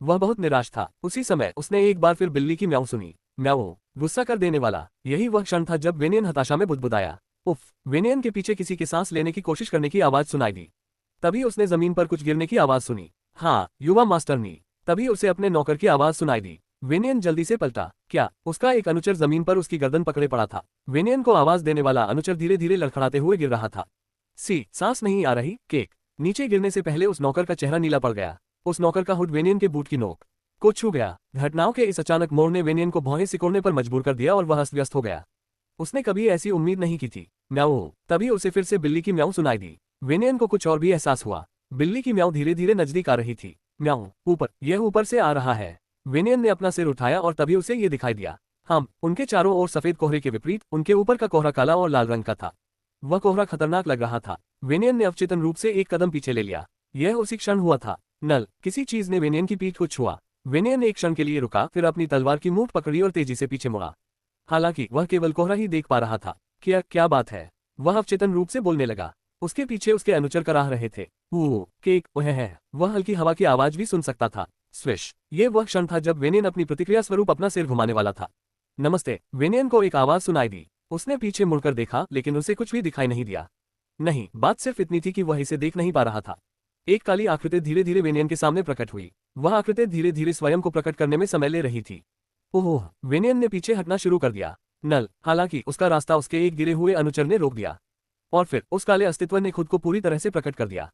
वह बहुत निराश था। उसी समय उसने एक बार फिर बिल्ली की म्याऊ सुनी। म्याऊ, गुस्सा कर देने वाला। यही वह क्षण था जब वेनियन हताशा में बुदबुदाया। उफ, वेनियन के पीछे किसी के सांस लेने की कोशिश करने की आवाज सुनाई दी। तभी उसने जमीन पर कुछ गिरने की आवाज सुनी। हाँ, युवा मास्टरनी। तभी उसे अपने नौकर की आवाज सुनाई दी। वेनियन जल्दी से पलटा। क्या? उसका एक अनुचर जमीन पर उसकी गर्दन पकड़े पड़ा था। वेनियन को आवाज देने वाला अनुचर धीरे धीरे लड़खड़ाते हुए गिर रहा था। सांस नहीं आ रही, केक। नीचे गिरने से पहले उस नौकर का चेहरा नीला पड़ गया। उस नौकर का हुड वेनियन के बूट की नोक को छू गया। घटनाओं के इस अचानक मोड़ ने वेनियन को भौहें सिकोड़ने पर मजबूर कर दिया और वह अस्त व्यस्त हो गया। उसने कभी ऐसी उम्मीद नहीं की थी। म्याऊ, तभी उसे फिर से बिल्ली की म्याऊ सुनाई दी। वेनियन को कुछ और भी एहसास हुआ। बिल्ली की म्याऊ धीरे धीरे नजदीक आ रही थी। म्याऊ, ऊपर, यह ऊपर से आ रहा है। वेनियन ने अपना सिर उठाया और तभी उसे ये दिखाई दिया। उनके चारों ओर सफेद कोहरे के विपरीत उनके ऊपर का कोहरा काला और लाल रंग का था। वह कोहरा खतरनाक लग रहा था। वेनियन ने अवचेतन रूप से एक कदम पीछे ले लिया। यह उसी क्षण हुआ था। नल, किसी चीज ने वेनियन की पीठ को छुआ। वेनियन एक क्षण के लिए रुका, फिर अपनी तलवार की मूठ पकड़ी और तेजी से पीछे मुड़ा। हालांकि वह केवल कोहरा ही देख पा रहा था। क्या बात है? वह अवचेतन रूप से बोलने लगा। उसके पीछे उसके अनुचर कराह रहे थे। केक, वह है। वह हल्की हवा की आवाज भी सुन सकता था। स्विश, ये वह क्षण था जब वेनियन अपनी प्रतिक्रिया स्वरूप अपना सिर घुमाने वाला था। नमस्ते, वेनियन को एक आवाज सुनाई दी। उसने पीछे मुड़कर देखा, लेकिन उसे कुछ भी दिखाई नहीं दिया। नहीं, बात सिर्फ इतनी थी कि वह इसे देख नहीं पा रहा था। एक काली आकृति धीरे धीरे वेनियन के सामने प्रकट हुई। वह आकृति धीरे धीरे स्वयं को प्रकट करने में समय ले रही थी। ओह, वेनियन ने पीछे हटना शुरू कर दिया। नल, हालांकि उसका रास्ता उसके एक गिरे हुए अनुचर ने रोक दिया। और फिर उस काले अस्तित्व ने खुद को पूरी तरह से प्रकट कर दिया।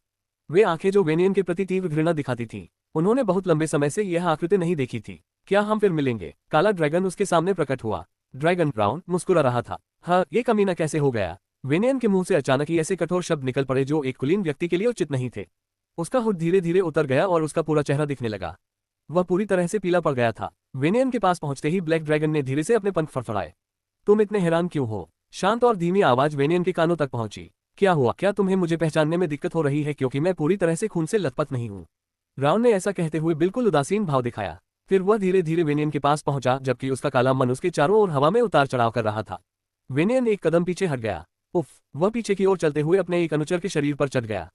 वे आंखें जो वेनियन के प्रति तीव्र घृणा दिखाती थीं। उन्होंने बहुत लंबे समय से यह आकृति नहीं देखी थी। क्या हम फिर मिलेंगे? काला ड्रैगन उसके सामने प्रकट हुआ। ड्रैगन राउंड मुस्कुरा रहा था। हाँ, ये कमीना कैसे हो गया? वेनियन के मुंह से अचानक ही ऐसे कठोर शब्द निकल पड़े जो एक कुलीन व्यक्ति के लिए उचित नहीं थे। उसका हुड धीरे धीरे उतर गया और उसका पूरा चेहरा दिखने लगा। वह पूरी तरह से पीला पड़ गया था। वेनियन के पास पहुंचते ही ब्लैक ड्रैगन ने धीरे से अपने पंख फड़फड़ाए। तुम इतने हैरान क्यों हो? शांत और धीमी आवाज वेनियन के कानों तक पहुंची। क्या हुआ? क्या तुम्हें मुझे पहचानने में दिक्कत हो रही है क्योंकि मैं पूरी तरह से खून से लथपथ नहीं हूँ? राउंड ने ऐसा कहते हुए बिल्कुल उदासीन भाव दिखाया। फिर वह धीरे धीरे वेनियन के पास पहुंचा, जबकि उसका काला मन उसके चारों ओर हवा में उतार चढ़ाव कर रहा था। वेनियन एक कदम पीछे हट गया। उफ, वह पीछे की ओर चलते हुए अपने एक अनुचर के शरीर पर चढ़ गया।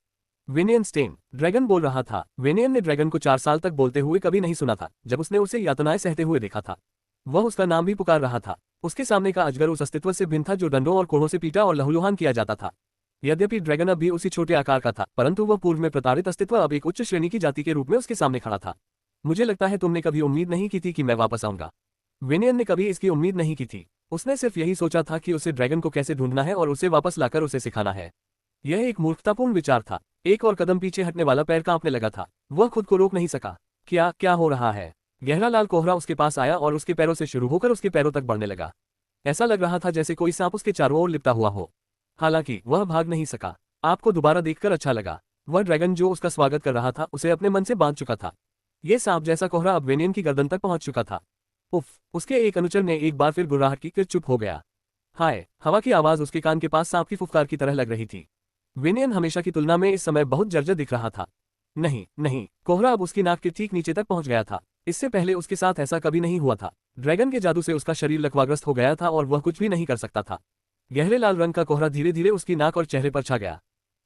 वेनियन स्टेन, ड्रैगन बोल रहा था। वेनियन ने ड्रैगन को 4 साल तक बोलते हुए कभी नहीं सुना था। जब उसने उसे यातनाएं सहते हुए देखा था, वह उसका नाम भी पुकार रहा था। उसके सामने का अजगर उस अस्तित्व से भिन्न था जो डंडों और कोड़ों से पीटा और लहूलुहान किया जाता था। यद्यपि ड्रैगन अब भी उसी छोटे आकार का था, परंतु वह पूर्व में प्रताड़ित अस्तित्व अब एक उच्च श्रेणी की जाति के रूप में उसके सामने खड़ा था। मुझे लगता है तुमने कभी उम्मीद नहीं की थी कि मैं वापस आऊंगा। वेनियन ने कभी इसकी उम्मीद नहीं की थी। उसने सिर्फ यही सोचा था कि उसे ड्रैगन को कैसे ढूंढना है और उसे वापस लाकर उसे सिखाना है। यह एक मूर्खतापूर्ण विचार था। एक और कदम पीछे हटने वाला पैर कांपने लगा था। वह खुद को रोक नहीं सका। क्या क्या हो रहा है? गहरा लाल कोहरा उसके पास आया और उसके पैरों से शुरू होकर उसके पैरों तक बढ़ने लगा। ऐसा लग रहा था जैसे कोई सांप उसके चारों ओर लिपटा हुआ हो। हालांकि वह भाग नहीं सका। आपको दोबारा देखकर अच्छा लगा। वह ड्रैगन जो उसका स्वागत कर रहा था उसे अपने मन से बांध चुका था। ये सांप जैसा कोहरा अब वेनियन की गर्दन तक पहुंच चुका था। उफ! उसके एक अनुचर ने एक बार फिर गुर्राहट की, फिर चुप हो गया। हाय! हवा की आवाज उसके कान के पास सांप की फुफकार की तरह लग रही थी। वेनियन हमेशा की तुलना में इस समय बहुत जर्जर दिख रहा था। नहीं नहीं, कोहरा अब उसकी नाक के ठीक नीचे तक पहुंच गया था। इससे पहले उसके साथ ऐसा कभी नहीं हुआ था। ड्रैगन के जादू से उसका शरीर लकवाग्रस्त हो गया था और वह कुछ भी नहीं कर सकता था। गहरे लाल रंग का कोहरा धीरे धीरे उसकी नाक और चेहरे पर छा गया।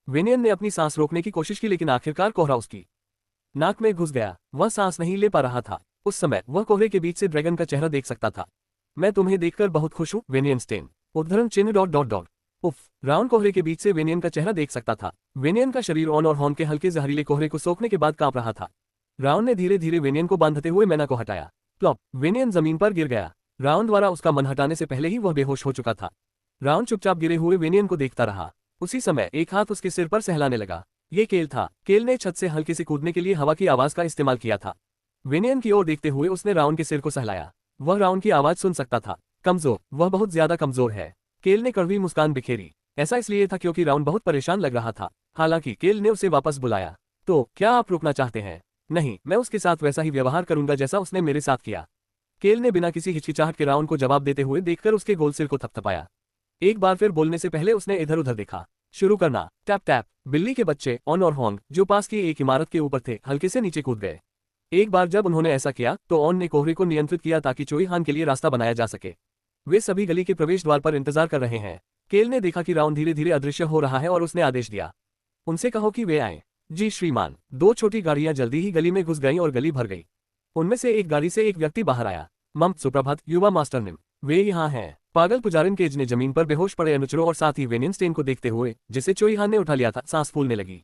वेनियन ने अपनी सांस रोकने की कोशिश की, लेकिन आखिरकार कोहरा उसकी नाक में घुस गया। वह सांस नहीं ले पा रहा था। उस समय वह कोहरे के बीच से ड्रैगन का चेहरा देख सकता था। मैं तुम्हें देखकर बहुत खुश हूँ, वेनियन स्टेन। उद्धरण चिन्ह डॉट डॉट डॉट। उफ! राउंड कोहरे के बीच से वेनियन का चेहरा देख सकता था। वेनियन का शरीर ऑन और हॉर्न के हल्के जहरीले कोहरे को सोखने के बाद कांप रहा था। राउंड ने धीरे धीरे वेनियन को बांधते हुए मैना को हटाया। प्लॉप! वेनियन जमीन पर गिर गया। राउंड द्वारा उसका मन हटाने से पहले ही वह बेहोश हो चुका था। राउंड चुपचाप गिरे हुए वेनियन को देखता रहा। उसी समय एक हाथ उसके सिर पर सहलाने लगा। ये केल था। केल ने छत से हल्के से कूदने के लिए हवा की आवाज का इस्तेमाल किया था। वेनियन की ओर देखते हुए उसने राउंड के सिर को सहलाया। वह राउंड की आवाज सुन सकता था। कमजोर, वह बहुत ज्यादा कमजोर है। केल ने कड़वी मुस्कान बिखेरी। ऐसा इसलिए था क्योंकि राउंड बहुत परेशान लग रहा था। हालांकि केल ने उसे वापस बुलाया। तो क्या आप रुकना चाहते हैं? नहीं, मैं उसके साथ वैसा ही व्यवहार करूंगा जैसा उसने मेरे साथ किया। केल ने बिना किसी हिचकिचाहट के राउंड को जवाब देते हुए देखकर उसके गोल सिर को थपथपाया। एक बार फिर बोलने से पहले उसने इधर उधर देखा। शुरू करना। Tap tap. बिल्ली के बच्चे ऑन और होंग, जो पास की एक इमारत के ऊपर थे, हल्के से नीचे कूद गए। एक बार जब उन्होंने ऐसा किया तो ऑन ने कोहरे को नियंत्रित किया ताकि चोई हान के लिए रास्ता बनाया जा सके। वे सभी गली के प्रवेश द्वार पर इंतजार कर रहे हैं। केल ने देखा कि राउंड धीरे धीरे अदृश्य हो रहा है और उसने आदेश दिया, उनसे कहो कि वे आए। जी श्रीमान। दो छोटी गाड़ियां जल्दी ही गली में घुस गईं और गली भर गई। उनमें से एक गाड़ी से एक व्यक्ति बाहर आया। मम सुप्रभात, युवा मास्टर निम। वे यहाँ हैं। पागल पुजारिन केज ने जमीन पर बेहोश पड़े अनुचरों और साथ ही वेनियन स्टेन को देखते हुए, जिसे चोई हान ने उठा लिया था, सांस फूलने लगी।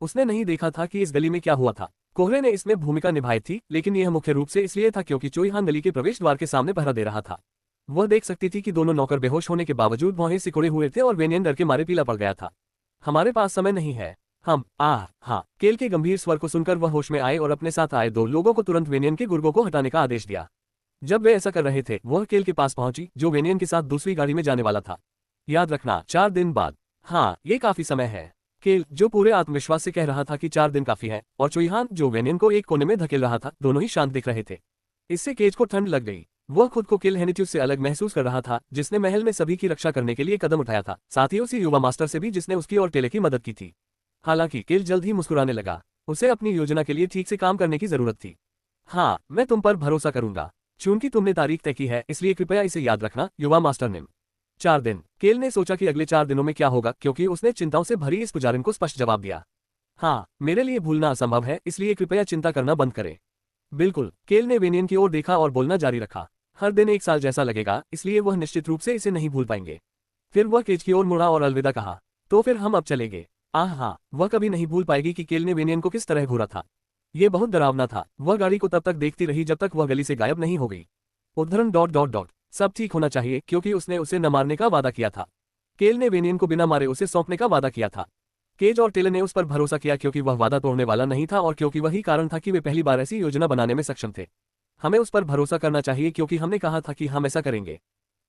उसने नहीं देखा था कि इस गली में क्या हुआ था। कोहरे ने इसमें भूमिका निभाई थी, लेकिन यह मुख्य रूप से इसलिए था क्योंकि चोई हान गली के प्रवेश द्वार के सामने पहरा दे रहा था। वह देख सकती थी कि दोनों नौकर बेहोश होने के बावजूद भौहें सिकोड़े हुए थे और वेनियन डर के मारे पीला पड़ गया था। हमारे पास समय नहीं है। हम हाँ। केल के गंभीर स्वर को सुनकर वह होश में आए और अपने साथ आए दो लोगों को तुरंत वेनियन के गुर्गों को हटाने का आदेश दिया। जब वे ऐसा कर रहे थे, वह केल के पास पहुंची, जो वेनियन के साथ दूसरी गाड़ी में जाने वाला था। याद रखना, 4 दिन बाद। हाँ, ये काफी समय है। केल, जो पूरे आत्मविश्वास से कह रहा था कि 4 दिन काफी है, और चोईहान, जो वेनियन को एक कोने में धकेल रहा था, दोनों ही शांत दिख रहे थे। इससे केज को ठंड लग गई। वह खुद को किल हेनिट्यूस से अलग महसूस कर रहा था, जिसने महल में सभी की रक्षा करने के लिए कदम उठाया था, साथ ही उसी युवा मास्टर से भी जिसने उसकी और टेले की मदद की थी। हालांकि किल जल्द ही मुस्कुराने लगा। उसे अपनी योजना के लिए ठीक से काम करने की जरूरत थी। हाँ, मैं तुम पर भरोसा करूंगा। चूंकि तुमने तारीख तय की है, इसलिए कृपया इसे याद रखना, युवा मास्टर निम। 4 दिन। केल ने सोचा कि अगले 4 दिनों में क्या होगा, क्योंकि उसने चिंताओं से भरी इस पुजारिन को स्पष्ट जवाब दिया। हाँ, मेरे लिए भूलना असंभव है, इसलिए कृपया चिंता करना बंद करें। बिल्कुल। केल ने वेनियन की ओर देखा और बोलना जारी रखा। हर दिन 1 साल जैसा लगेगा, इसलिए वह निश्चित रूप से इसे नहीं भूल पाएंगे। फिर वह केज की ओर मुड़ा और अलविदा कहा। तो फिर हम अब चलेंगे। हाँ, वह कभी नहीं भूल पाएगी कि केल ने वेनियन को किस तरह घूरा था। ये बहुत डरावना था। वह गाड़ी को तब तक देखती रही जब तक वह गली से गायब नहीं हो गई। उद्धरण ... सब ठीक होना चाहिए, क्योंकि उसने उसे न मारने का वादा किया था। केल ने वेनियन को बिना मारे उसे सौंपने का वादा किया था। केज और टेलर ने उस पर भरोसा किया क्योंकि वह वादा तोड़ने वाला नहीं था और क्योंकि वही कारण था कि वे पहली बार ऐसी योजना बनाने में सक्षम थे। हमें उस पर भरोसा करना चाहिए क्योंकि हमने कहा था कि हम ऐसा करेंगे।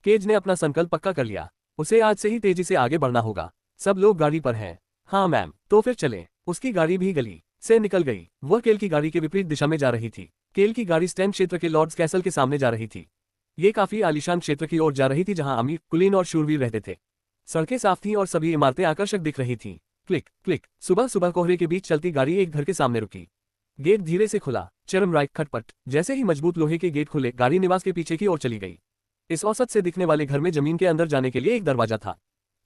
केज ने अपना संकल्प पक्का कर लिया। उसे आज से ही तेजी से आगे बढ़ना होगा। सब लोग गाड़ी पर हैं। हाँ मैम, तो फिर चलें। उसकी गाड़ी भी गली से निकल गई। वह केल की गाड़ी के विपरीत दिशा में जा रही थी। केल की गाड़ी स्टैंड क्षेत्र के लॉर्ड्स कैसल के सामने जा रही थी। ये काफी आलीशान क्षेत्र की ओर जा रही थी जहां अमीर, कुलीन और शूरवीर रहते थे। सड़कें साफ थीं और सभी इमारतें आकर्षक दिख रही थीं। Click click. सुबह सुबह कोहरे के बीच चलती गाड़ी एक घर के सामने रुकी। गेट धीरे से खुला। चरम राइट खटपट। जैसे ही मजबूत लोहे के गेट खुले, गाड़ी निवास के पीछे की ओर चली गई। इस औसत से दिखने वाले घर में जमीन के अंदर जाने के लिए एक दरवाजा था।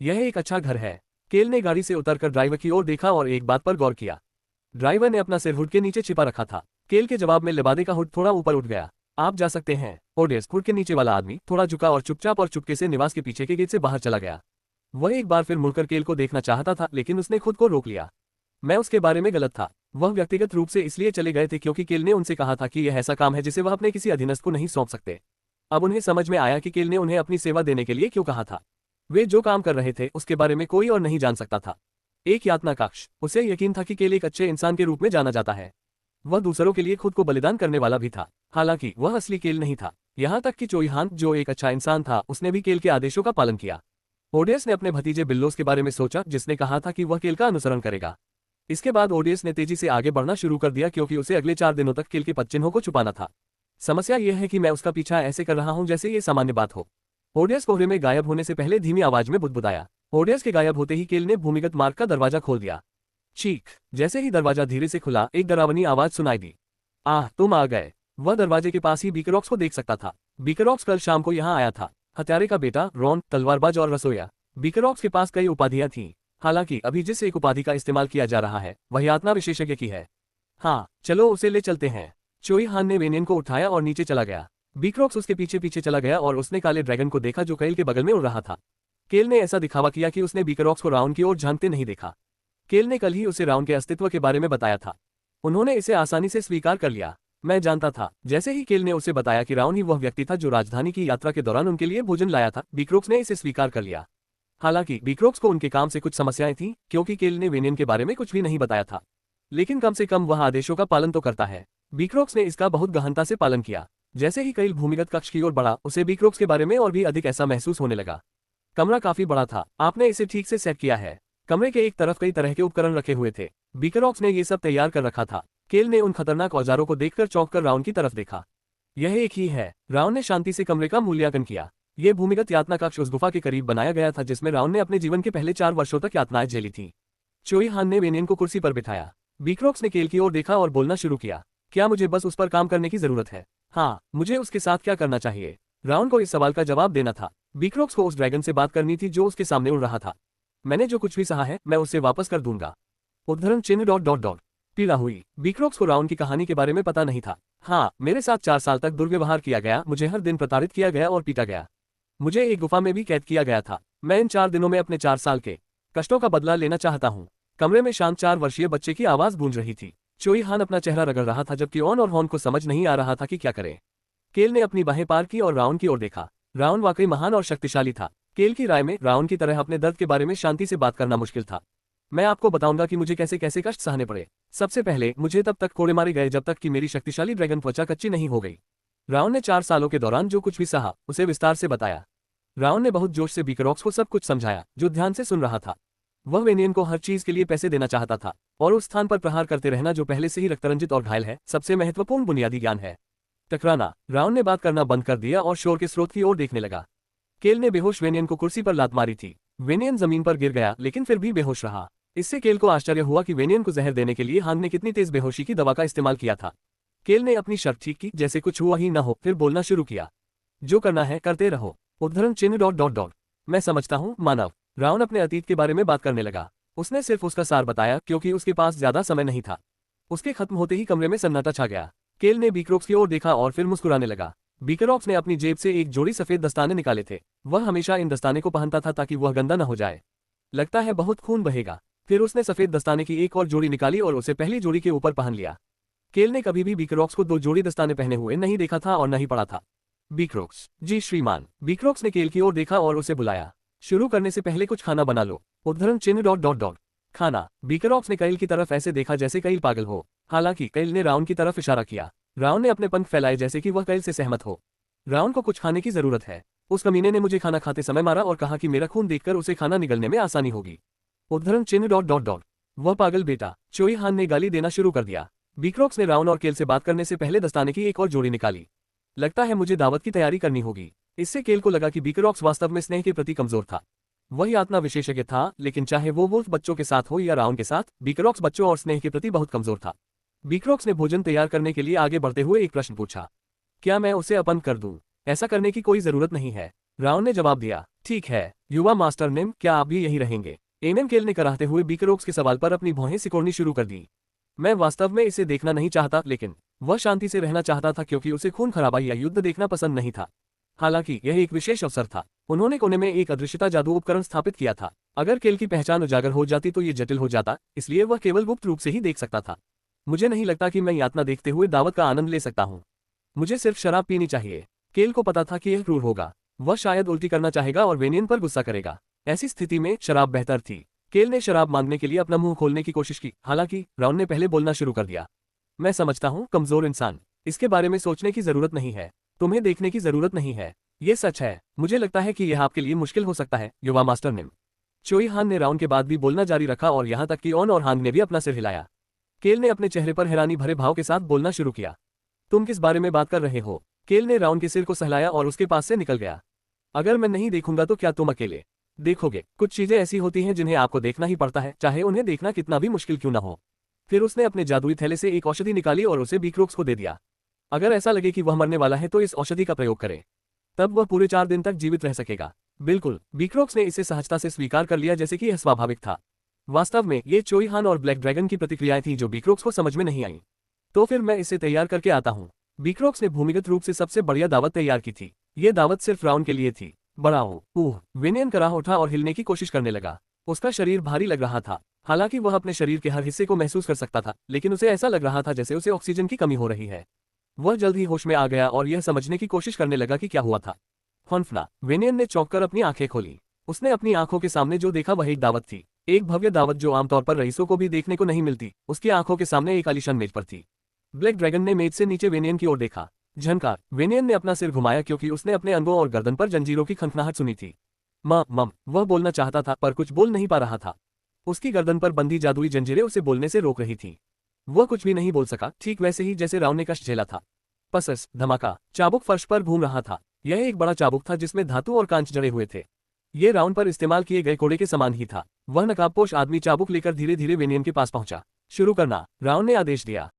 यह एक अच्छा घर है। केल ने गाड़ी से उतरकर ड्राइवर की ओर देखा और एक बात पर गौर किया। ड्राइवर ने अपना सिर हुड के नीचे छिपा रखा था। केल के जवाब में लिबादे का हुड थोड़ा ऊपर उठ गया। आप जा सकते हैं। ओडेस, हुड के नीचे वाला आदमी थोड़ा झुका और चुपचाप और चुपके से निवास के पीछे के गेट से बाहर चला गया। वह एक बार फिर मुड़कर केल को देखना चाहता था, लेकिन उसने खुद को रोक लिया। मैं उसके बारे में गलत था। वह व्यक्तिगत रूप से इसलिए चले गए थे क्योंकि केल ने उनसे कहा था कि यह ऐसा काम है जिसे वह अपने किसी अधीनस्थ को नहीं सौंप सकते। अब उन्हें समझ में आया कि केल ने उन्हें अपनी सेवा देने के लिए क्यों कहा था। वे जो काम कर रहे थे उसके बारे में कोई और नहीं जान सकता था। एक यातना कक्ष। उसे यकीन था कि केल एक अच्छे इंसान के रूप में जाना जाता है। वह दूसरों के लिए खुद को बलिदान करने वाला भी था। हालांकि वह असली केल नहीं था। यहाँ तक कि चोई हान, जो एक अच्छा इंसान था, उसने भी केल के आदेशों का पालन किया। ओडियस ने अपने भतीजे बिल्लोस के बारे में सोचा, जिसने कहा था कि वह केल का अनुसरण करेगा। इसके बाद ओडियस ने तेजी से आगे बढ़ना शुरू कर दिया, क्योंकि उसे अगले 4 दिनों तक केल के पदचिन्हों को छुपाना था। समस्या यह है कि मैं उसका पीछा ऐसे कर रहा हूं जैसे ये सामान्य बात हो। ओडियस कोहरे में गायब होने से पहले धीमी आवाज में बुदबुदाया। ओडियस के गायब होते ही केल ने भूमिगत मार्ग का दरवाजा खोल दिया। चीख! जैसे ही दरवाजा धीरे से खुला, एक डरावनी आवाज सुनाई दी। आह, तुम आ गए। वह दरवाजे के पास ही बीकरॉक्स को देख सकता था। बीकरॉक्स कल शाम को यहाँ आया था। हत्यारे का बेटा, रॉन, तलवारबाज और रसोइया। बीकरॉक्स के पास कई उपाधियां थीं। हालांकि अभी जिस एक उपाधि का इस्तेमाल किया जा रहा है वह यातना विशेषज्ञ की है। हाँ, चलो उसे ले चलते हैं। चोई हान ने वेनियन को उठाया और नीचे चला गया। बीकरॉक्स उसके पीछे पीछे चला गया और उसने काले ड्रैगन को देखा जो केल के बगल में उड़ रहा था। केल ने ऐसा दिखावा किया कि उसने बीकरॉक्स को राउंड की ओर झांकते नहीं देखा। केल ने कल ही उसे राउंड के अस्तित्व के बारे में बताया था। उन्होंने इसे आसानी से स्वीकार कर लिया। मैं जानता था। जैसे ही केल ने उसे बताया कि राउंड ही वह व्यक्ति था जो राजधानी की यात्रा के दौरान उनके लिए भोजन लाया था, बीकरॉक्स ने इसे स्वीकार कर लिया। हालांकि बीकरॉक्स को उनके काम से कुछ समस्याएं थीं, क्योंकि केल ने वेनियन के बारे में कुछ भी नहीं बताया था। लेकिन कम से कम वह आदेशों का पालन तो करता है। बीकरॉक्स ने इसका बहुत गहनता से पालन किया। जैसे ही केल भूमिगत कक्ष की ओर बढ़ा, उसे बीकरॉक्स के बारे में और भी अधिक ऐसा महसूस होने लगा। कमरा काफी बड़ा था। आपने इसे ठीक से सेट किया है। कमरे के एक तरफ कई तरह के उपकरण रखे हुए थे। बीकरॉक्स ने ये सब तैयार कर रखा था। केल ने उन खतरनाक औजारों को देखकर चौंक कर राउंड की तरफ देखा। यह एक ही है। राउंड ने शांति से कमरे का मूल्यांकन किया। ये भूमिगत यातना कक्ष उस गुफा के करीब बनाया गया था जिसमें राउंड ने अपने जीवन के पहले 4 वर्षों तक यातनाएं झेली थीं। चोई हान ने वेनियन को कुर्सी पर बिठाया। बीकरॉक्स ने केल की ओर देखा और बोलना शुरू किया। क्या मुझे बस उस पर काम करने की जरूरत है? हाँ, मुझे उसके साथ क्या करना चाहिए? राउंड को इस सवाल का जवाब देना था। बीकरॉक्स को उस ड्रैगन से बात करनी थी जो उसके सामने उड़ रहा था। मैंने जो कुछ भी सहा है मैं उससे वापस कर दूंगा। उद्धरण चिन्ह ... पीड़ा हुई। बीकरॉक्स को राउंड की कहानी के बारे में पता नहीं था। हाँ, मेरे साथ 4 साल तक दुर्व्यवहार किया गया, मुझे हर दिन प्रताड़ित किया गया और पीटा गया। मुझे एक गुफा में भी कैद किया गया था। मैं इन 4 दिनों में अपने 4 साल के कष्टों का बदला लेना चाहता हूँ। कमरे में शांत 4 वर्षीय बच्चे की आवाज गूंज रही थी। चोई हान अपना चेहरा रगड़ रहा था, जबकि ऑन और हॉन को समझ नहीं आ रहा था कि क्या करे। केल ने अपनी बाहें पार की और राउंड की ओर देखा। राउंड वाकई महान और शक्तिशाली था। केल की राय में राउंड की तरह अपने दर्द के बारे में शांति से बात करना मुश्किल था। मैं आपको बताऊंगा कि मुझे कैसे कैसे कष्ट सहने पड़े। सबसे पहले मुझे तब तक कोड़े मारे गए जब तक कि मेरी शक्तिशाली ड्रैगन त्वचा कच्ची नहीं हो गई। राउंड ने 4 सालों के दौरान जो कुछ भी सहा उसे विस्तार से बताया। राउंड ने बहुत जोश से बीकरॉक्स को सब कुछ समझाया, जो ध्यान से सुन रहा था। वह वेनियन को हर चीज के लिए पैसे देना चाहता था और उस स्थान पर प्रहार करते रहना जो पहले से ही रक्तरंजित और घायल है, सबसे महत्वपूर्ण बुनियादी ज्ञान है। टकराना। राउंड ने बात करना बंद कर दिया और शोर के स्रोत की ओर देखने लगा। केल ने बेहोश वेनियन को कुर्सी पर लात मारी थी। वेनियन जमीन पर गिर गया, लेकिन फिर भी बेहोश रहा। इससे केल को आश्चर्य हुआ कि वेनियन को जहर देने के लिए हान ने कितनी तेज बेहोशी की दवा का इस्तेमाल किया था। केल ने अपनी शर्त ठीक की, जैसे कुछ हुआ ही न हो, फिर बोलना शुरू किया। जो करना है करते रहो। उद्धरण चिन्ह ... मैं समझता हूँ, मानव। राउंड अपने अतीत के बारे में बात करने लगा। उसने सिर्फ उसका सार बताया, क्योंकि उसके पास ज्यादा समय नहीं था। उसके खत्म होते ही कमरे में सन्नाटा छा गया। केल ने बीकरॉक्स की ओर देखा और फिर मुस्कुराने लगा। बीकरॉक्स ने अपनी जेब से एक जोड़ी सफेद दस्ताने निकाले थे। वह हमेशा इन दस्ताने को पहनता था ताकि वह गंदा न हो जाए। लगता है बहुत खून बहेगा। फिर उसने सफेद दस्ताने की एक और जोड़ी निकाली और उसे पहली जोड़ी के ऊपर पहन लिया। केल ने कभी भी बीकरॉक्स को 2 जोड़ी दस्ताने पहने हुए नहीं देखा था और न ही पढ़ा था। बीकरॉक्स, जी श्रीमान। बीकरॉक्स ने केल की ओर देखा और उसे बुलाया। शुरू करने से पहले कुछ खाना बना लो। उद्धरण चिन्ह ... खाना। बीकरॉक्स ने कैल की तरफ ऐसे देखा जैसे कैल पागल हो। हालांकि कैल ने राउंड की तरफ इशारा किया। राउंड ने अपने पंख फैलाए जैसे कि वह कैल से सहमत हो। राउंड को कुछ खाने की जरूरत है। उस कमीने ने मुझे खाना खाते समय मारा और कहा कि मेरा खून देखकर उसे खाना निगलने में आसानी होगी। उद्धरण चिन्ह ... वह पागल बेटा। चोई हान ने गाली देना शुरू कर दिया। बीकरॉक्स ने राउंड और केल से बात करने से पहले दस्ताने की एक और जोड़ी निकाली। लगता है मुझे दावत की तैयारी करनी होगी। इससे केल को लगा कि बीकरॉक्स वास्तव में स्नेह के प्रति कमजोर था। वह यातना विशेषज्ञ था, लेकिन चाहे वो वुल्फ बच्चों के साथ हो या राउंड के साथ, बीकरॉक्स बच्चों और स्नेह के प्रति बहुत कमजोर था। बीकरॉक्स ने भोजन तैयार करने के लिए आगे बढ़ते हुए एक प्रश्न पूछा। क्या मैं उसे अपंग कर दूं? ऐसा करने की कोई जरूरत नहीं है। राउंड ने जवाब दिया। ठीक है, युवा मास्टर नेम, क्या आप भी यही रहेंगे? एमएम केल ने कराहते हुए बीकरॉक्स के सवाल पर अपनी भौहें सिकोड़नी शुरू कर दी। मैं वास्तव में इसे देखना नहीं चाहता, लेकिन वह शांति से रहना चाहता था क्योंकि उसे खून खराबा या युद्ध देखना पसंद नहीं था। हालांकि यह एक विशेष अवसर था। उन्होंने कोने में एक अदृश्यता जादू उपकरण स्थापित किया था। अगर केल की पहचान उजागर हो जाती तो ये जटिल हो जाता, इसलिए वह केवल गुप्त रूप से ही देख सकता था। मुझे नहीं लगता कि मैं यातना देखते हुए दावत का आनंद ले सकता हूँ। मुझे सिर्फ शराब पीनी चाहिए। केल को पता था कि यह क्रूर होगा। वह शायद उल्टी करना चाहेगा और वेनियन पर गुस्सा करेगा। ऐसी स्थिति में शराब बेहतर थी। केल ने शराब मांगने के लिए अपना मुंह खोलने की कोशिश की, हालांकि राउन ने पहले बोलना शुरू कर दिया। मैं समझता हूँ, कमजोर इंसान, इसके बारे में सोचने की जरूरत नहीं है, तुम्हें देखने की जरूरत नहीं है। ये सच है, मुझे लगता है कि यह आपके लिए मुश्किल हो सकता है, युवा मास्टर निम। चोई हान ने राउन के बाद भी बोलना जारी रखा और यहाँ तक कि ऑन और हांग ने भी अपना सिर हिलाया। केल ने अपने चेहरे पर हैरानी भरे भाव के साथ बोलना शुरू किया। तुम किस बारे में बात कर रहे हो? केल ने राउन के सिर को सहलाया और उसके पास से निकल गया। अगर मैं नहीं देखूंगा तो क्या तुम अकेले देखोगे? कुछ चीजें ऐसी होती हैं जिन्हें आपको देखना ही पड़ता है, चाहे उन्हें देखना कितना भी मुश्किल क्यों न हो। फिर उसने अपने जादुई थैले से एक औषधि निकाली और उसे बीक्रोक्स को दे दिया। अगर ऐसा लगे कि वह मरने वाला है तो इस औषधि का प्रयोग करें, तब वह पूरे 4 दिन तक जीवित रह सकेगा। बिल्कुल, बीक्रोक्स ने इसे सहजता से स्वीकार कर लिया जैसे कि यह स्वाभाविक था। वास्तव में ये चोई हान और ब्लैक ड्रैगन की प्रतिक्रियाएं थीं जो बीक्रोक्स को समझ में नहीं आई। तो फिर मैं इसे तैयार करके आता हूँ। बीक्रोक्स ने भूमिगत रूप से सबसे बढ़िया दावत तैयार की थी। ये दावत सिर्फ राउन के लिए थी। बड़ा ओह, विनियन कराह उठा और हिलने की कोशिश करने लगा। उसका शरीर भारी लग रहा था। हालांकि वह अपने शरीर के हर हिस्से को महसूस कर सकता था, लेकिन उसे ऐसा लग रहा था जैसे उसे ऑक्सीजन की कमी हो रही है। वह जल्द ही होश में आ गया और यह समझने की कोशिश करने लगा कि क्या हुआ था। फनफना, विनियन ने चौंक कर अपनी आंखें खोली। उसने अपनी आंखों के सामने जो देखा वह एक दावत थी, एक भव्य दावत जो आमतौर पर रईसों को भी देखने को नहीं मिलती। उसकी आंखों के सामने एक आलीशान मेज पर थी। ब्लैक ड्रैगन ने मेज से नीचे वेनियन की ओर देखा। झनकार, वेनियन ने अपना सिर घुमाया क्योंकि उसने अपने अंगों और गर्दन पर जंजीरों की खनखनाहट सुनी थी। मम, वह बोलना चाहता था पर कुछ बोल नहीं पा रहा था। उसकी गर्दन पर बंधी जादुई जंजीरें उसे बोलने से रोक रही थीं। वह कुछ भी नहीं बोल सका, ठीक वैसे ही जैसे राव ने कष्ट झेला था। पसस, धमाका, चाबुक फर्श पर घूम रहा था। यह एक बड़ा चाबुक था जिसमें धातु और कांच जड़े हुए थे। ये राउंड पर इस्तेमाल किए गए कोड़े के समान ही था। वह नकाबपोश आदमी चाबुक लेकर धीरे धीरे वेनियन के पास पहुंचा। शुरू करना, राउंड ने आदेश दिया।